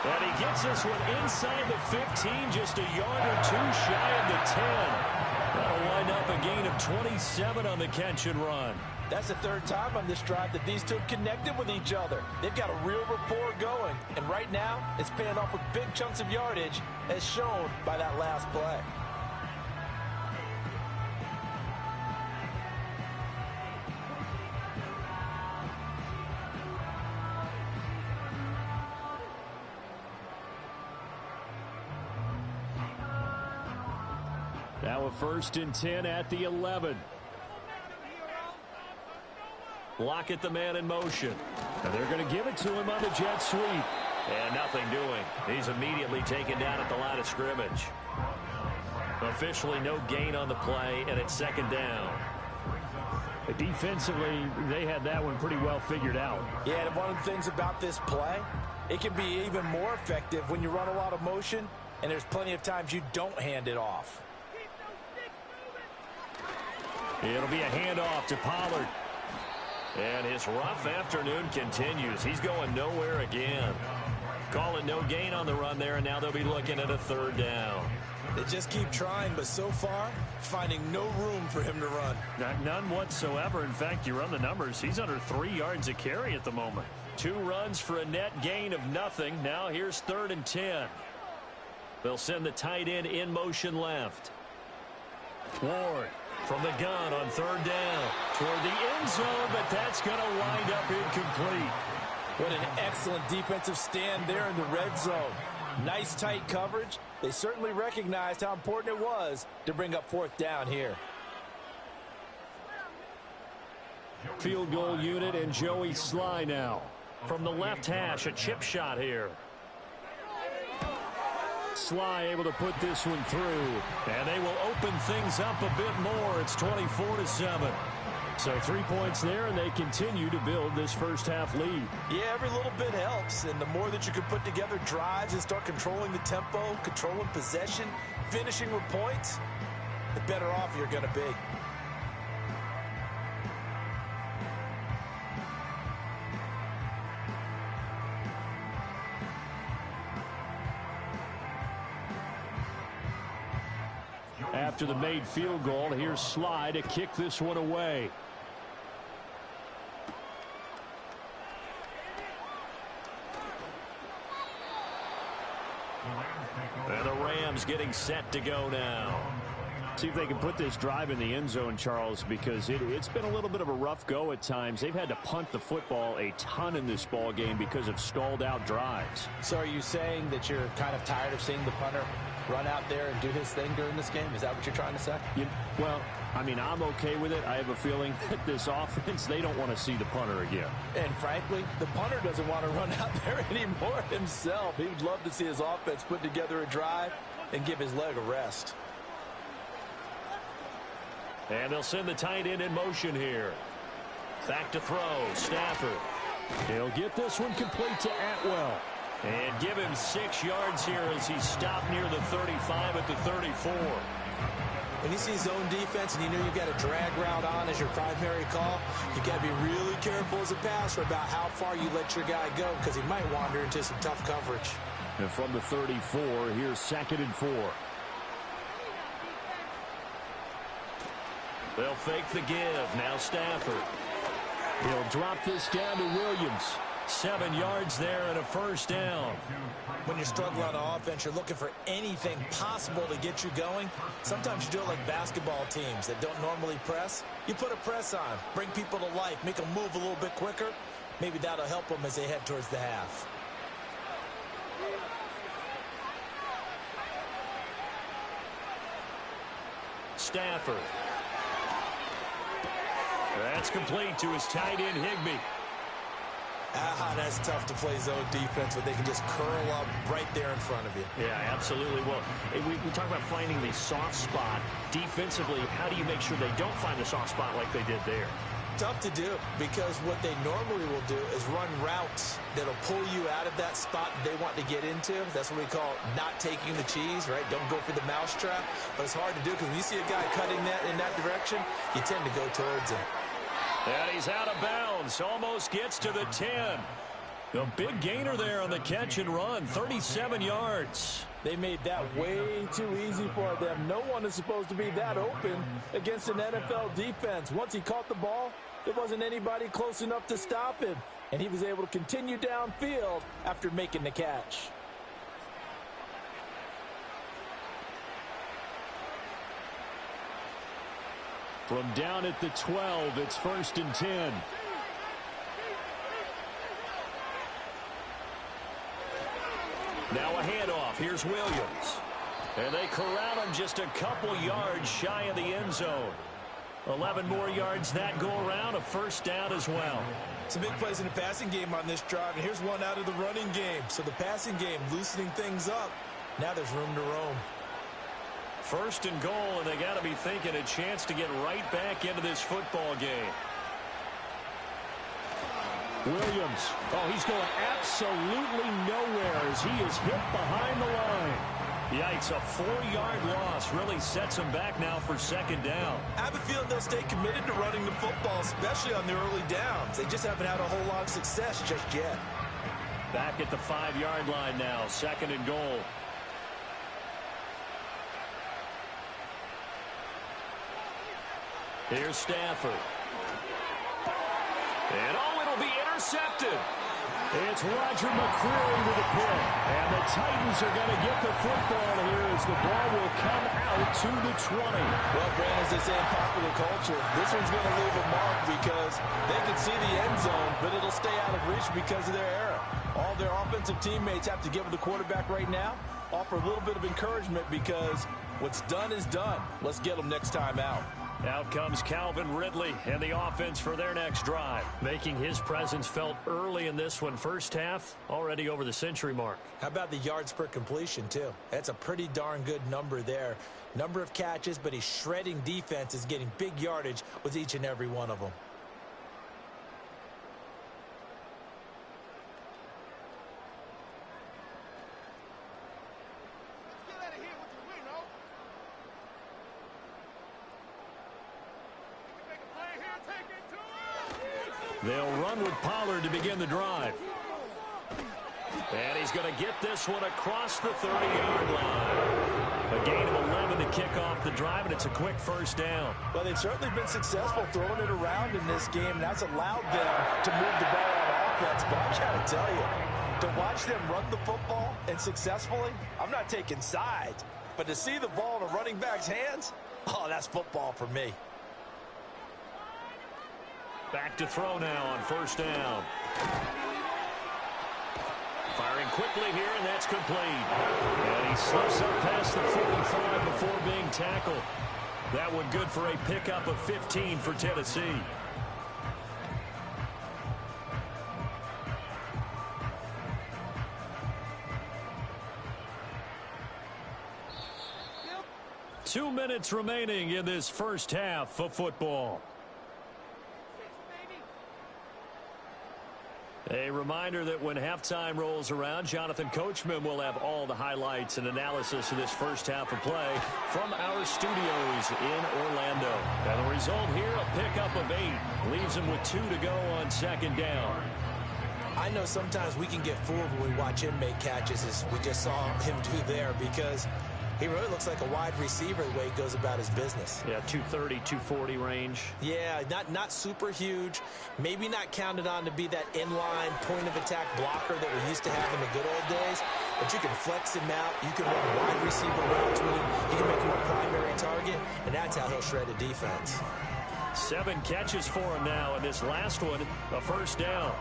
And he gets this one inside the 15, just a yard or 2 shy of the 10. That'll wind up a gain of 27 on the catch and run. That's the 3rd time on this drive that these two have connected with each other. They've got a real rapport going. And right now, it's paying off with big chunks of yardage, as shown by that last play. Now a 1st and 10 at the 11. Lockett the man in motion. And they're going to give it to him on the jet sweep. And nothing doing. He's immediately taken down at the line of scrimmage. Officially no gain on the play, and it's 2nd down. Defensively, they had that one pretty well figured out. Yeah, and one of the things about this play, it can be even more effective when you run a lot of motion, and there's plenty of times you don't hand it off. It'll be a handoff to Pollard. And his rough afternoon continues. He's going nowhere again. Call it no gain on the run there, and now they'll be looking at a 3rd down. They just keep trying, but so far, finding no room for him to run. None whatsoever. In fact, you run the numbers. He's under 3 yards a carry at the moment. 2 runs for a net gain of nothing. Now here's 3rd and 10. They'll send the tight end in motion left. Ward from the gun on 3rd down toward the end zone, but that's going to wind up incomplete. What an excellent defensive stand there in the red zone. Nice tight coverage. They certainly recognized how important it was to bring up 4th down here. Field goal unit and Joey Sly now. From the left hash, a chip shot here. Sly able to put this one through, and they will open things up a bit more. It's 24-7. So 3 points there, and they continue to build this first half lead. Yeah, every little bit helps, and the more that you can put together drives and start controlling the tempo, controlling possession, finishing with points, the better off you're going to be. After the made field goal, here's Sly to kick this one away. And the Rams getting set to go now. See if they can put this drive in the end zone, Charles, because it's been a little bit of a rough go at times. They've had to punt the football a ton in this ball game because of stalled out drives. So are you saying that you're kind of tired of seeing the punter run out there and do his thing during this game? Is that what you're trying to say? Well, I mean, I'm okay with it. I have a feeling that this offense, they don't want to see the punter again. And frankly, the punter doesn't want to run out there anymore himself. He would love to see his offense put together a drive and give his leg a rest. And they'll send the tight end in motion here. Back to throw, Stafford. He'll get this one complete to Atwell. And give him 6 yards here as he stopped near the 35 at the 34. When you see zone defense and you know you've got a drag route on as your primary call, you've got to be really careful as a passer about how far you let your guy go because he might wander into some tough coverage. And from the 34, here's 2nd and 4. They'll fake the give. Now Stafford. He'll drop this down to Williams. 7 yards there and a first down. When you're struggling on offense, you're looking for anything possible to get you going. Sometimes you do it like basketball teams that don't normally press. You put a press on, bring people to life, make them move a little bit quicker. Maybe that'll help them as they head towards the half. Stafford. That's complete to his tight end, Higbee. That's tough to play zone defense when they can just curl up right there in front of you. Yeah, absolutely. Well, we talk about finding the soft spot. Defensively, how do you make sure they don't find the soft spot like they did there? Tough to do because what they normally will do is run routes that'll pull you out of that spot they want to get into. That's what we call not taking the cheese, right? Don't go for the mousetrap. But it's hard to do because when you see a guy cutting that in that direction, you tend to go towards him. And he's out of bounds. Almost gets to the 10. A big gainer there on the catch and run. 37 yards. They made that way too easy for them. No one is supposed to be that open against an NFL defense. Once he caught the ball, there wasn't anybody close enough to stop him. And he was able to continue downfield after making the catch. From down at the 12, it's 1st and 10. Now a handoff. Here's Williams. And they corral him just a couple yards shy of the end zone. 11 more yards that go around, a first down as well. Some big plays in the passing game on this drive, and here's one out of the running game. So the passing game loosening things up. Now there's room to roam. 1st and goal, and they got to be thinking a chance to get right back into this football game. Williams. Oh, he's going absolutely nowhere as he is hit behind the line. Yikes, a 4-yard loss really sets him back now for 2nd down. I have a feeling they'll stay committed to running the football, especially on the early downs. They just haven't had a whole lot of success just yet. Back at the 5-yard line now, 2nd and goal. Here's Stafford. And it'll be intercepted. It's Roger McCreary with a pick. And the Titans are going to get the football here as the ball will come out to the 20. Well, Brandon, as they say in popular culture, this one's going to leave a mark because they can see the end zone, but it'll stay out of reach because of their error. All their offensive teammates have to give the quarterback right now, offer a little bit of encouragement because what's done is done. Let's get them next time out. Out comes Calvin Ridley and the offense for their next drive. Making his presence felt early in this one. First half, already over the century mark. How about the yards per completion, too? That's a pretty darn good number there. Number of catches, but he's shredding defenses, getting big yardage with each and every one of them. They'll run with Pollard to begin the drive. And he's going to get this one across the 30-yard line. A gain of 11 to kick off the drive, and it's a quick first down. Well, they've certainly been successful throwing it around in this game, and that's allowed them to move the ball on offense. But I got to tell you, to watch them run the football and successfully, I'm not taking sides. But to see the ball in a running back's hands, oh, that's football for me. Back to throw now on first down. Firing quickly here, and that's complete. And he slips up past the 45 before being tackled. That one good for a pickup of 15 for Tennessee. Two minutes remaining in this first half of football. A reminder that when halftime rolls around, Jonathan Coachman will have all the highlights and analysis of this first half of play from our studios in Orlando. And the result here, a pickup of 8. Leaves him with 2 to go on second down. I know sometimes we can get fooled when we watch him make catches, as we just saw him do there, because he really looks like a wide receiver the way he goes about his business. Yeah, 230, 240 range. Yeah, not super huge. Maybe not counted on to be that inline point-of-attack blocker that we used to have in the good old days. But you can flex him out. You can run wide receiver routes with him. You can make him a primary target, and that's how he'll shred a defense. 7 catches for him now, and this last one, a first down.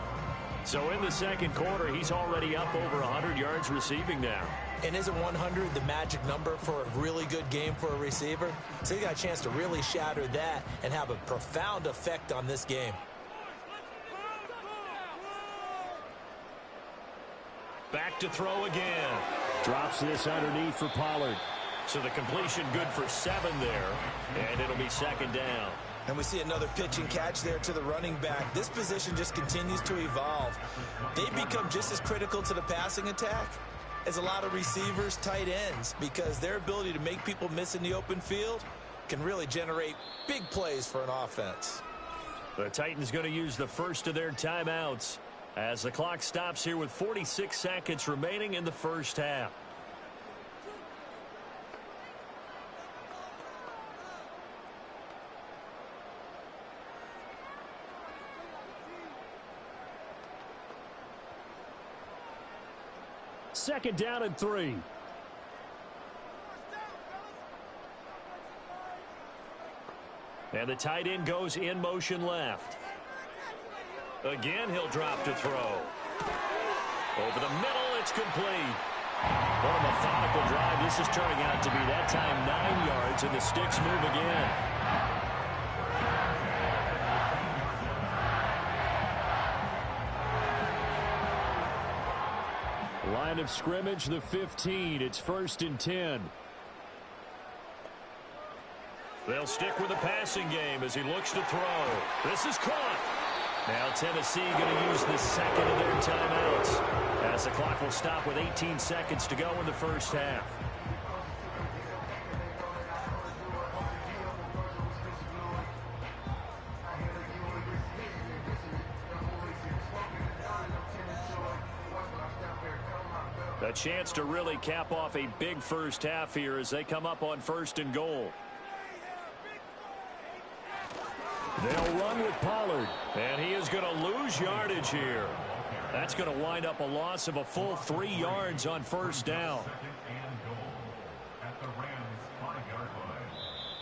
So in the second quarter, he's already up over 100 yards receiving now. And isn't 100 the magic number for a really good game for a receiver? So he got a chance to really shatter that and have a profound effect on this game. Back to throw again. Drops this underneath for Pollard. So the completion good for 7 there, and it'll be second down. And we see another pitch and catch there to the running back. This position just continues to evolve. They become just as critical to the passing attack as a lot of receivers, tight ends, because their ability to make people miss in the open field can really generate big plays for an offense. The Titans going to use the first of their timeouts as the clock stops here with 46 seconds remaining in the first half. Second down and 3. And the tight end goes in motion left. Again, he'll drop to throw. Over the middle, it's complete. What a methodical drive. This is turning out to be that time 9 yards, and the sticks move again. Line of scrimmage, the 15. It's 1st and 10. They'll stick with the passing game as he looks to throw. This is caught. Now Tennessee going to use the second of their timeouts as the clock will stop with 18 seconds to go in the first half. A chance to really cap off a big first half here as they come up on 1st and goal. They'll run with Pollard. And he is going to lose yardage here. That's going to wind up a loss of a full 3 yards on 1st down.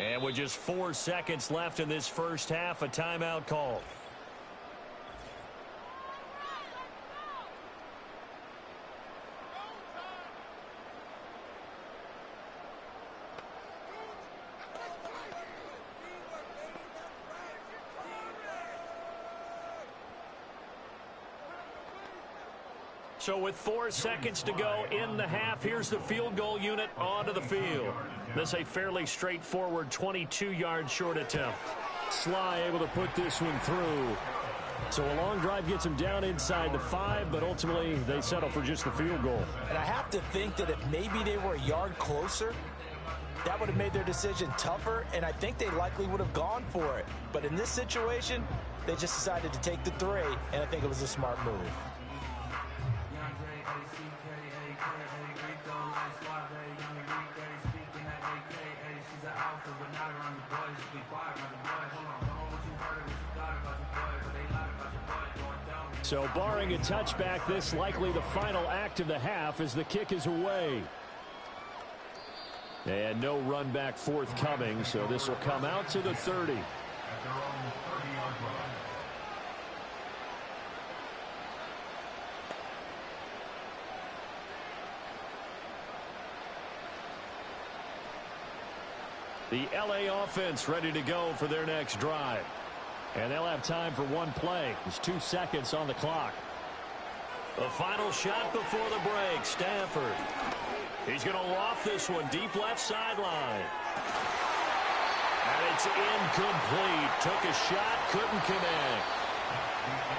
And with just 4 seconds left in this first half, a timeout call. So with 4 seconds to go in the half, here's the field goal unit onto the field. This a fairly straightforward 22-yard short attempt. Sly able to put this one through. So a long drive gets them down inside the 5, but ultimately they settle for just the field goal. And I have to think that if maybe they were a yard closer, that would have made their decision tougher, and I think they likely would have gone for it. But in this situation, they just decided to take the 3, and I think it was a smart move. So barring a touchback, this likely the final act of the half as the kick is away. And no run back forthcoming, so this will come out to the 30. The LA offense ready to go for their next drive. And they'll have time for one play. There's 2 seconds on the clock. The final shot before the break, Stafford. He's going to loft this one deep left sideline. And it's incomplete. Took a shot, couldn't connect.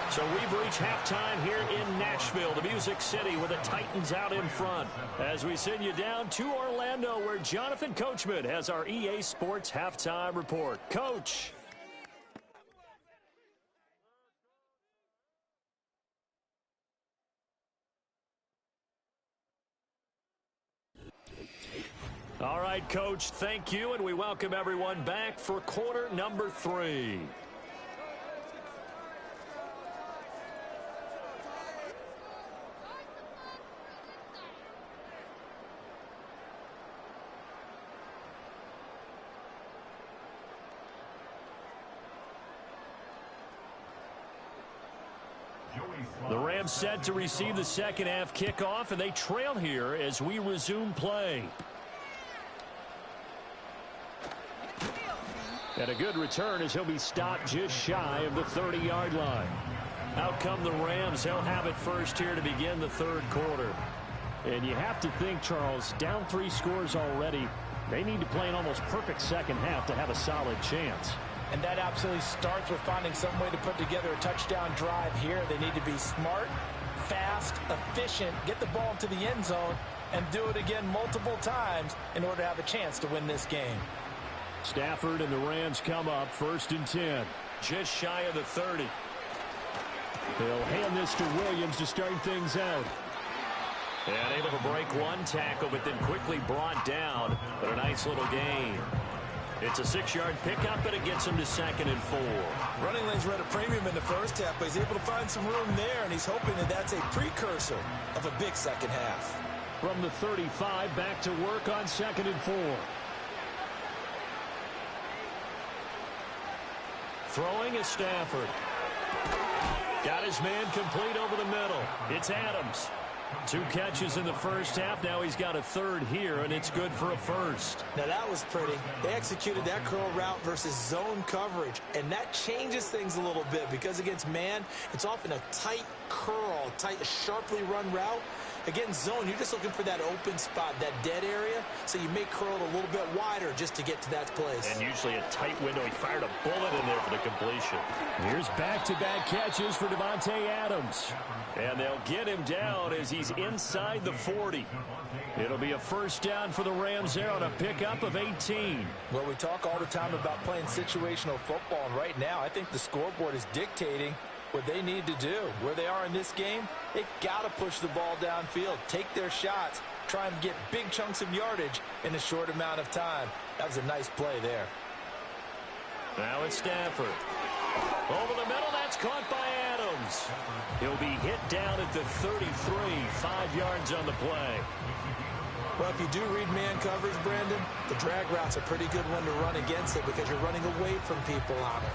So we've reached halftime here in Nashville, the Music City, with the Titans out in front. As we send you down to Orlando, where Jonathan Coachman has our EA Sports Halftime Report. Coach. All right, Coach, thank you, and we welcome everyone back for quarter number 3. The Rams set to receive the second half kickoff, and they trail here as we resume play. And a good return as he'll be stopped just shy of the 30-yard line. Out come the Rams. They'll have it first here to begin the third quarter. And you have to think, Charles, down 3 scores already. They need to play an almost perfect second half to have a solid chance. And that absolutely starts with finding some way to put together a touchdown drive here. They need to be smart, fast, efficient, get the ball into the end zone, and do it again multiple times in order to have a chance to win this game. Stafford and the Rams come up first and 10. Just shy of the 30. They'll hand this to Williams to start things out. And able to break one tackle, but then quickly brought down. But a nice little gain. It's a 6-yard pickup, but it gets him to 2nd and 4. Running lanes were at a premium in the first half, but he's able to find some room there, and he's hoping that that's a precursor of a big second half. From the 35, back to work on 2nd and 4. Throwing is Stafford. Got his man complete over the middle. It's Adams. 2 catches in the first half. Now he's got a third here, and it's good for a first. Now that was pretty. They executed that curl route versus zone coverage, and that changes things a little bit because against man, it's often a tight curl, tight, sharply run route. Against zone, you're just looking for that open spot, that dead area, so you may curl it a little bit wider just to get to that place. And usually a tight window. He fired a bullet in there for the completion. Here's back-to-back catches for Davante Adams. And they'll get him down as he's inside the 40. It'll be a first down for the Rams there on a pickup of 18. Well, we talk all the time about playing situational football, and right now I think the scoreboard is dictating what they need to do. Where they are in this game, they've got to push the ball downfield, take their shots, try and get big chunks of yardage in a short amount of time. That was a nice play there. Now it's Stafford. Over the middle, that's caught by Adams. He'll be hit down at the 33, 5 yards on the play. Well, if you do read man coverage, Brandon, the drag route's a pretty good one to run against it because you're running away from people on it.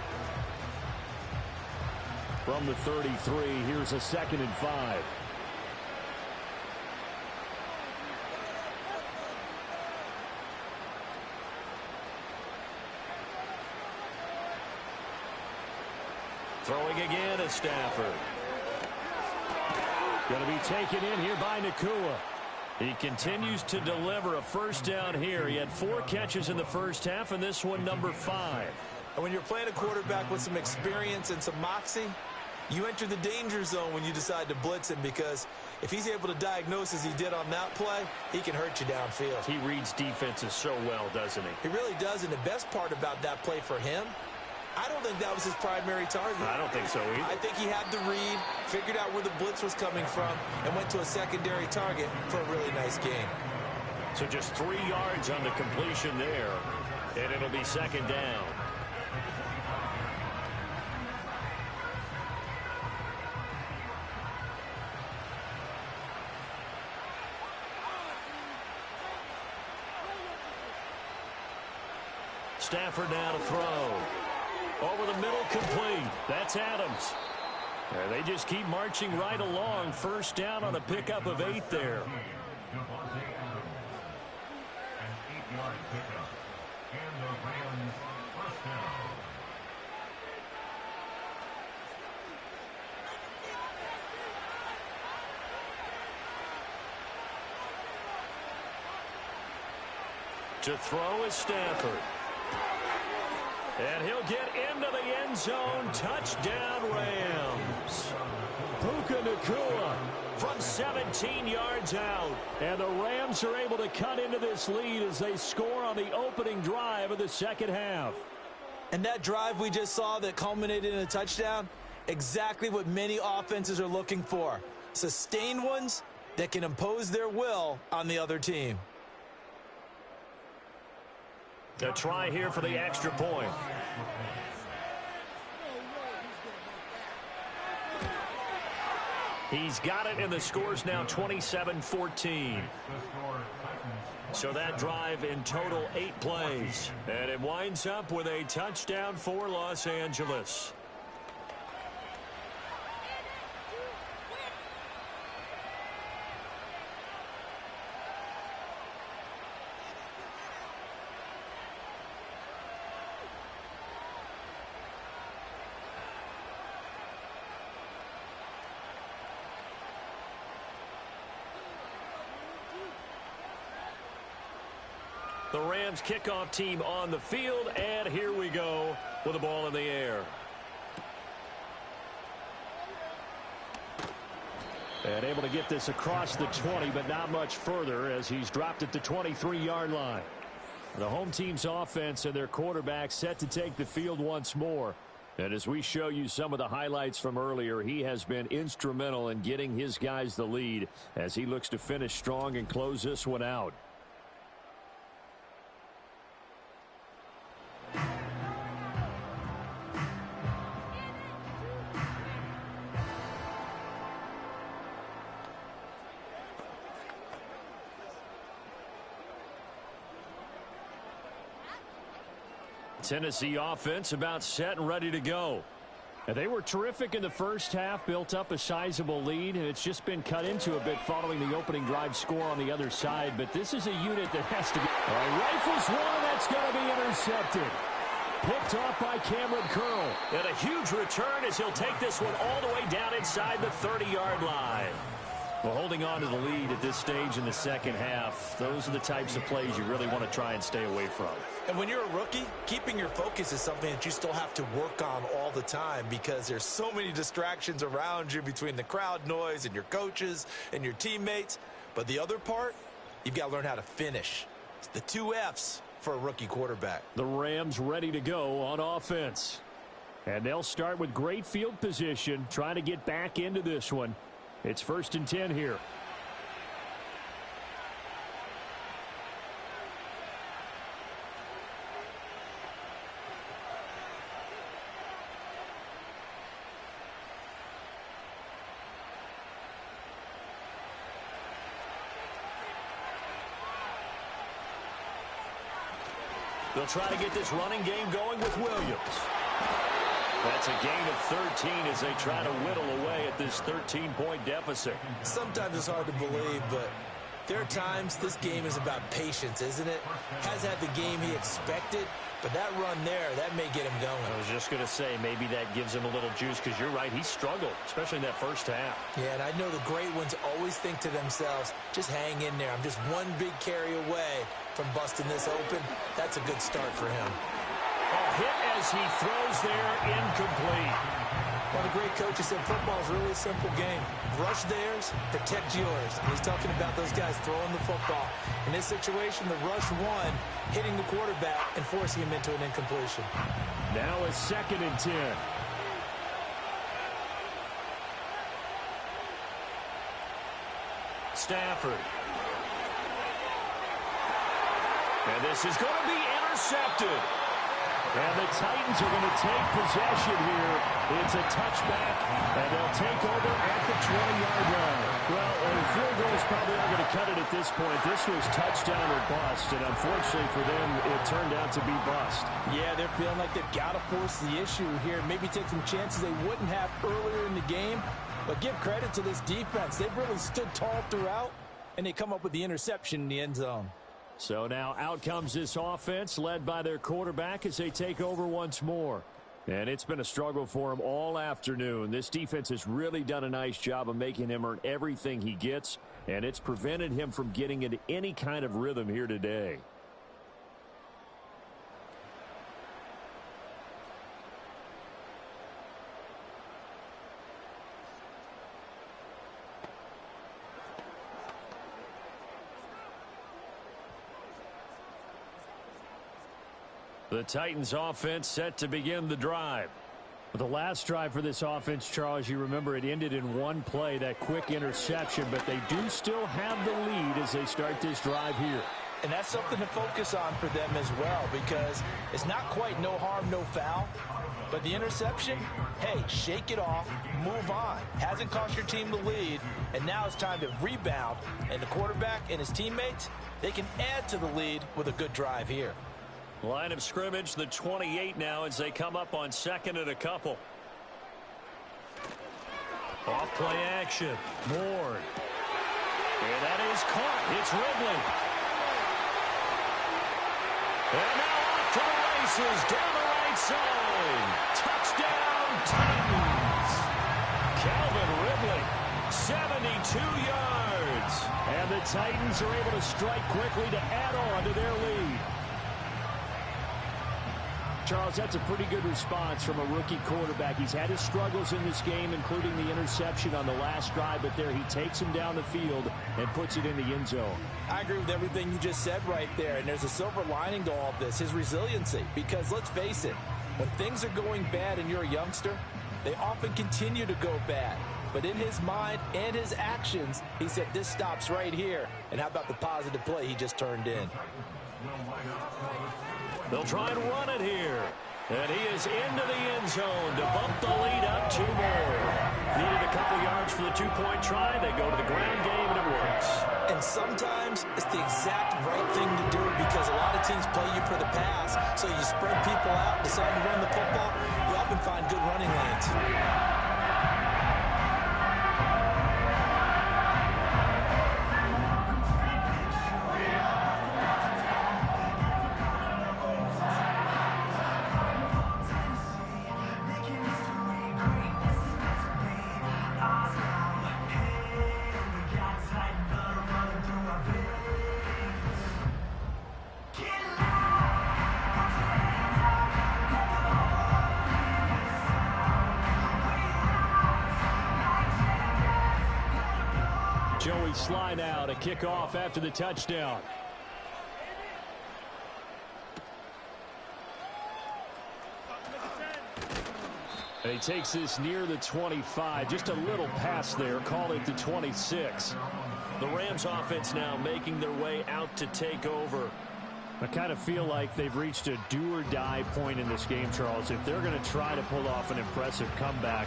From the 33, here's a 2nd and 5. Throwing again is Stafford. Going to be taken in here by Nacua. He continues to deliver a first down here. He had 4 catches in the first half, and this one number 5. And when you're playing a quarterback with some experience and some moxie, you enter the danger zone when you decide to blitz him because if he's able to diagnose as he did on that play, he can hurt you downfield. He reads defenses so well, doesn't he? He really does, and the best part about that play for him, I don't think that was his primary target. I don't think so either. I think he had the read, figured out where the blitz was coming from, and went to a secondary target for a really nice gain. So just 3 yards on the completion there, and it'll be 2nd down. Stafford now to throw. Over the middle, complete. That's Adams. And they just keep marching right along. First down on a pickup of 8 there. To throw is Stafford. And he'll get into the end zone. Touchdown, Rams. Puka Nacua from 17 yards out. And the Rams are able to cut into this lead as they score on the opening drive of the second half. And that drive we just saw that culminated in a touchdown, exactly what many offenses are looking for. Sustained ones that can impose their will on the other team. A try here for the extra point. He's got it, and the score's now 27-14. So that drive in total 8 plays. And it winds up with a touchdown for Los Angeles. The Rams kickoff team on the field, and here we go with the ball in the air. And able to get this across the 20, but not much further as he's dropped it to 23-yard line. The home team's offense and their quarterback set to take the field once more. And as we show you some of the highlights from earlier, he has been instrumental in getting his guys the lead as he looks to finish strong and close this one out. Tennessee offense about set and ready to go. And they were terrific in the first half, built up a sizable lead, and it's just been cut into a bit following the opening drive score on the other side. But this is a unit that has to be. Rifles one, that's going to be intercepted. Picked off by Cameron Curl. And a huge return as he'll take this one all the way down inside the 30-yard line. Well, holding on to the lead at this stage in the second half, those are the types of plays you really want to try and stay away from. And when you're a rookie, keeping your focus is something that you still have to work on all the time because there's so many distractions around you between the crowd noise and your coaches and your teammates. But the other part, you've got to learn how to finish. It's the 2 F's for a rookie quarterback. The Rams ready to go on offense. And they'll start with great field position, trying to get back into this one. It's 1st and 10 here. They'll try to get this running game going with Williams. That's a gain of 13 as they try to whittle away at this 13-point deficit. Sometimes it's hard to believe, but there are times this game is about patience, isn't it? Has had the game he expected, but that run there, that may get him going. I was just going to say, maybe that gives him a little juice because you're right, he struggled, especially in that first half. Yeah, and I know the great ones always think to themselves, just hang in there. I'm just one big carry away from busting this open. That's a good start for him. A hit as he throws there, incomplete. One of the great coaches said football is really a simple game. Rush theirs, protect yours. And he's talking about those guys throwing the football. In this situation, the rush one, hitting the quarterback and forcing him into an incompletion. Now a 2nd and 10. Stafford. And this is going to be intercepted. And the Titans are going to take possession here. It's a touchback, and they'll take over at the 20-yard line. Well, the field goal is probably not going to cut it at this point. This was touchdown or bust, and unfortunately for them, it turned out to be bust. Yeah, they're feeling like they've got to force the issue here. Maybe take some chances they wouldn't have earlier in the game. But give credit to this defense. They've really stood tall throughout, and they come up with the interception in the end zone. So now out comes this offense led by their quarterback as they take over once more. And it's been a struggle for him all afternoon. This defense has really done a nice job of making him earn everything he gets, and it's prevented him from getting into any kind of rhythm here today. The Titans offense set to begin the drive. The last drive for this offense, Charles, you remember it ended in one play, that quick interception, but they do still have the lead as they start this drive here. And that's something to focus on for them as well, because it's not quite no harm, no foul. But the interception, hey, shake it off, move on. Hasn't cost your team the lead, and now it's time to rebound. And the quarterback and his teammates, they can add to the lead with a good drive here. Line of scrimmage, the 28 now as they come up on second and a couple. Off play action. Moore. And that is caught. It's Ridley. And now off to the races down the right side. Touchdown Titans. Calvin Ridley, 72 yards. And the Titans are able to strike quickly to add on to their lead. Charles, that's a pretty good response from a rookie quarterback. He's had his struggles in this game, including the interception on the last drive, but there he takes him down the field and puts it in the end zone. I agree with everything you just said right there, and there's a silver lining to all of this, his resiliency. Because let's face it, when things are going bad and you're a youngster, they often continue to go bad. But in his mind and his actions, he said, this stops right here. And how about the positive play he just turned in? They'll try and run it here. And he is into the end zone to bump the lead up 2 more. Needed a couple yards for the 2-point try. They go to the ground game, and it works. And sometimes it's the exact right thing to do, because a lot of teams play you for the pass. So you spread people out, decide to run the football. You often find good running lanes. Joey Sly now to kick off after the touchdown. And he takes this near the 25. Just a little pass there. Call it the 26. The Rams offense now making their way out to take over. I kind of feel like they've reached a do-or-die point in this game, Charles. If they're going to try to pull off an impressive comeback,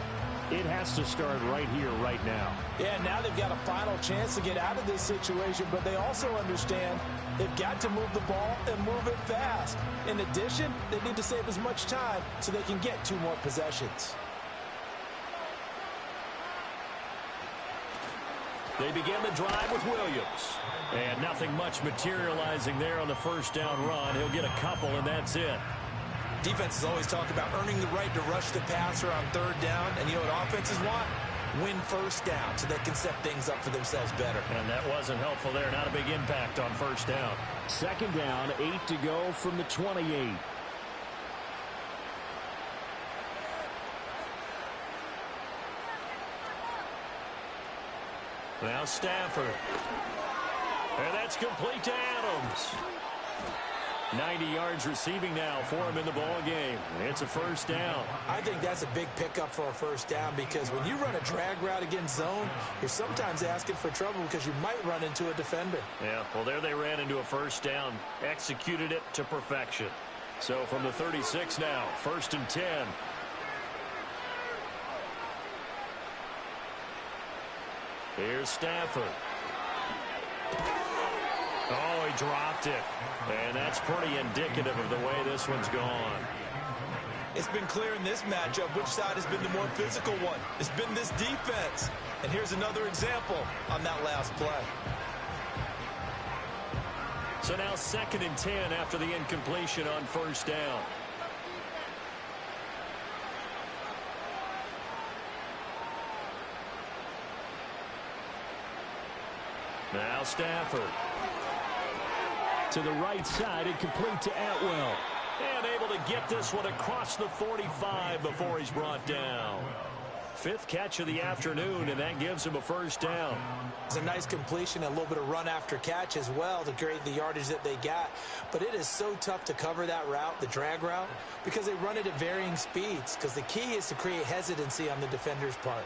it has to start right here, right now. Yeah, now they've got a final chance to get out of this situation, but they also understand they've got to move the ball and move it fast. In addition, they need to save as much time so they can get 2 more possessions. They begin the drive with Williams. And nothing much materializing there on the first down run. He'll get a couple, and that's it. Defenses always talk about earning the right to rush the passer on 3rd down. And you know what offenses want? Win 1st down so they can set things up for themselves better. And that wasn't helpful there. Not a big impact on 1st down. 2nd down, 8 to go from the 28. Now Stafford. And that's complete to Adams. 90 yards receiving now for him in the ball game. It's a 1st down. I think that's a big pickup for a 1st down, because when you run a drag route against zone, you're sometimes asking for trouble because you might run into a defender. Yeah, well, there they ran into a 1st down. Executed it to perfection. So from the 36 now, 1st and 10. Here's Stafford. Oh, he dropped it. And that's pretty indicative of the way this one's gone. It's been clear in this matchup which side has been the more physical one. It's been this defense. And here's another example on that last play. So now 2nd and 10 after the incompletion on 1st down. Now Stafford. To the right side and complete to Atwell. And able to get this one across the 45 before he's brought down. fifth catch of the afternoon, and that gives him a first down. It's a nice completion, a little bit of run after catch as well to create the yardage that they got. But it is so tough to cover that route, the drag route, because they run it at varying speeds, because the key is to create hesitancy on the defender's part.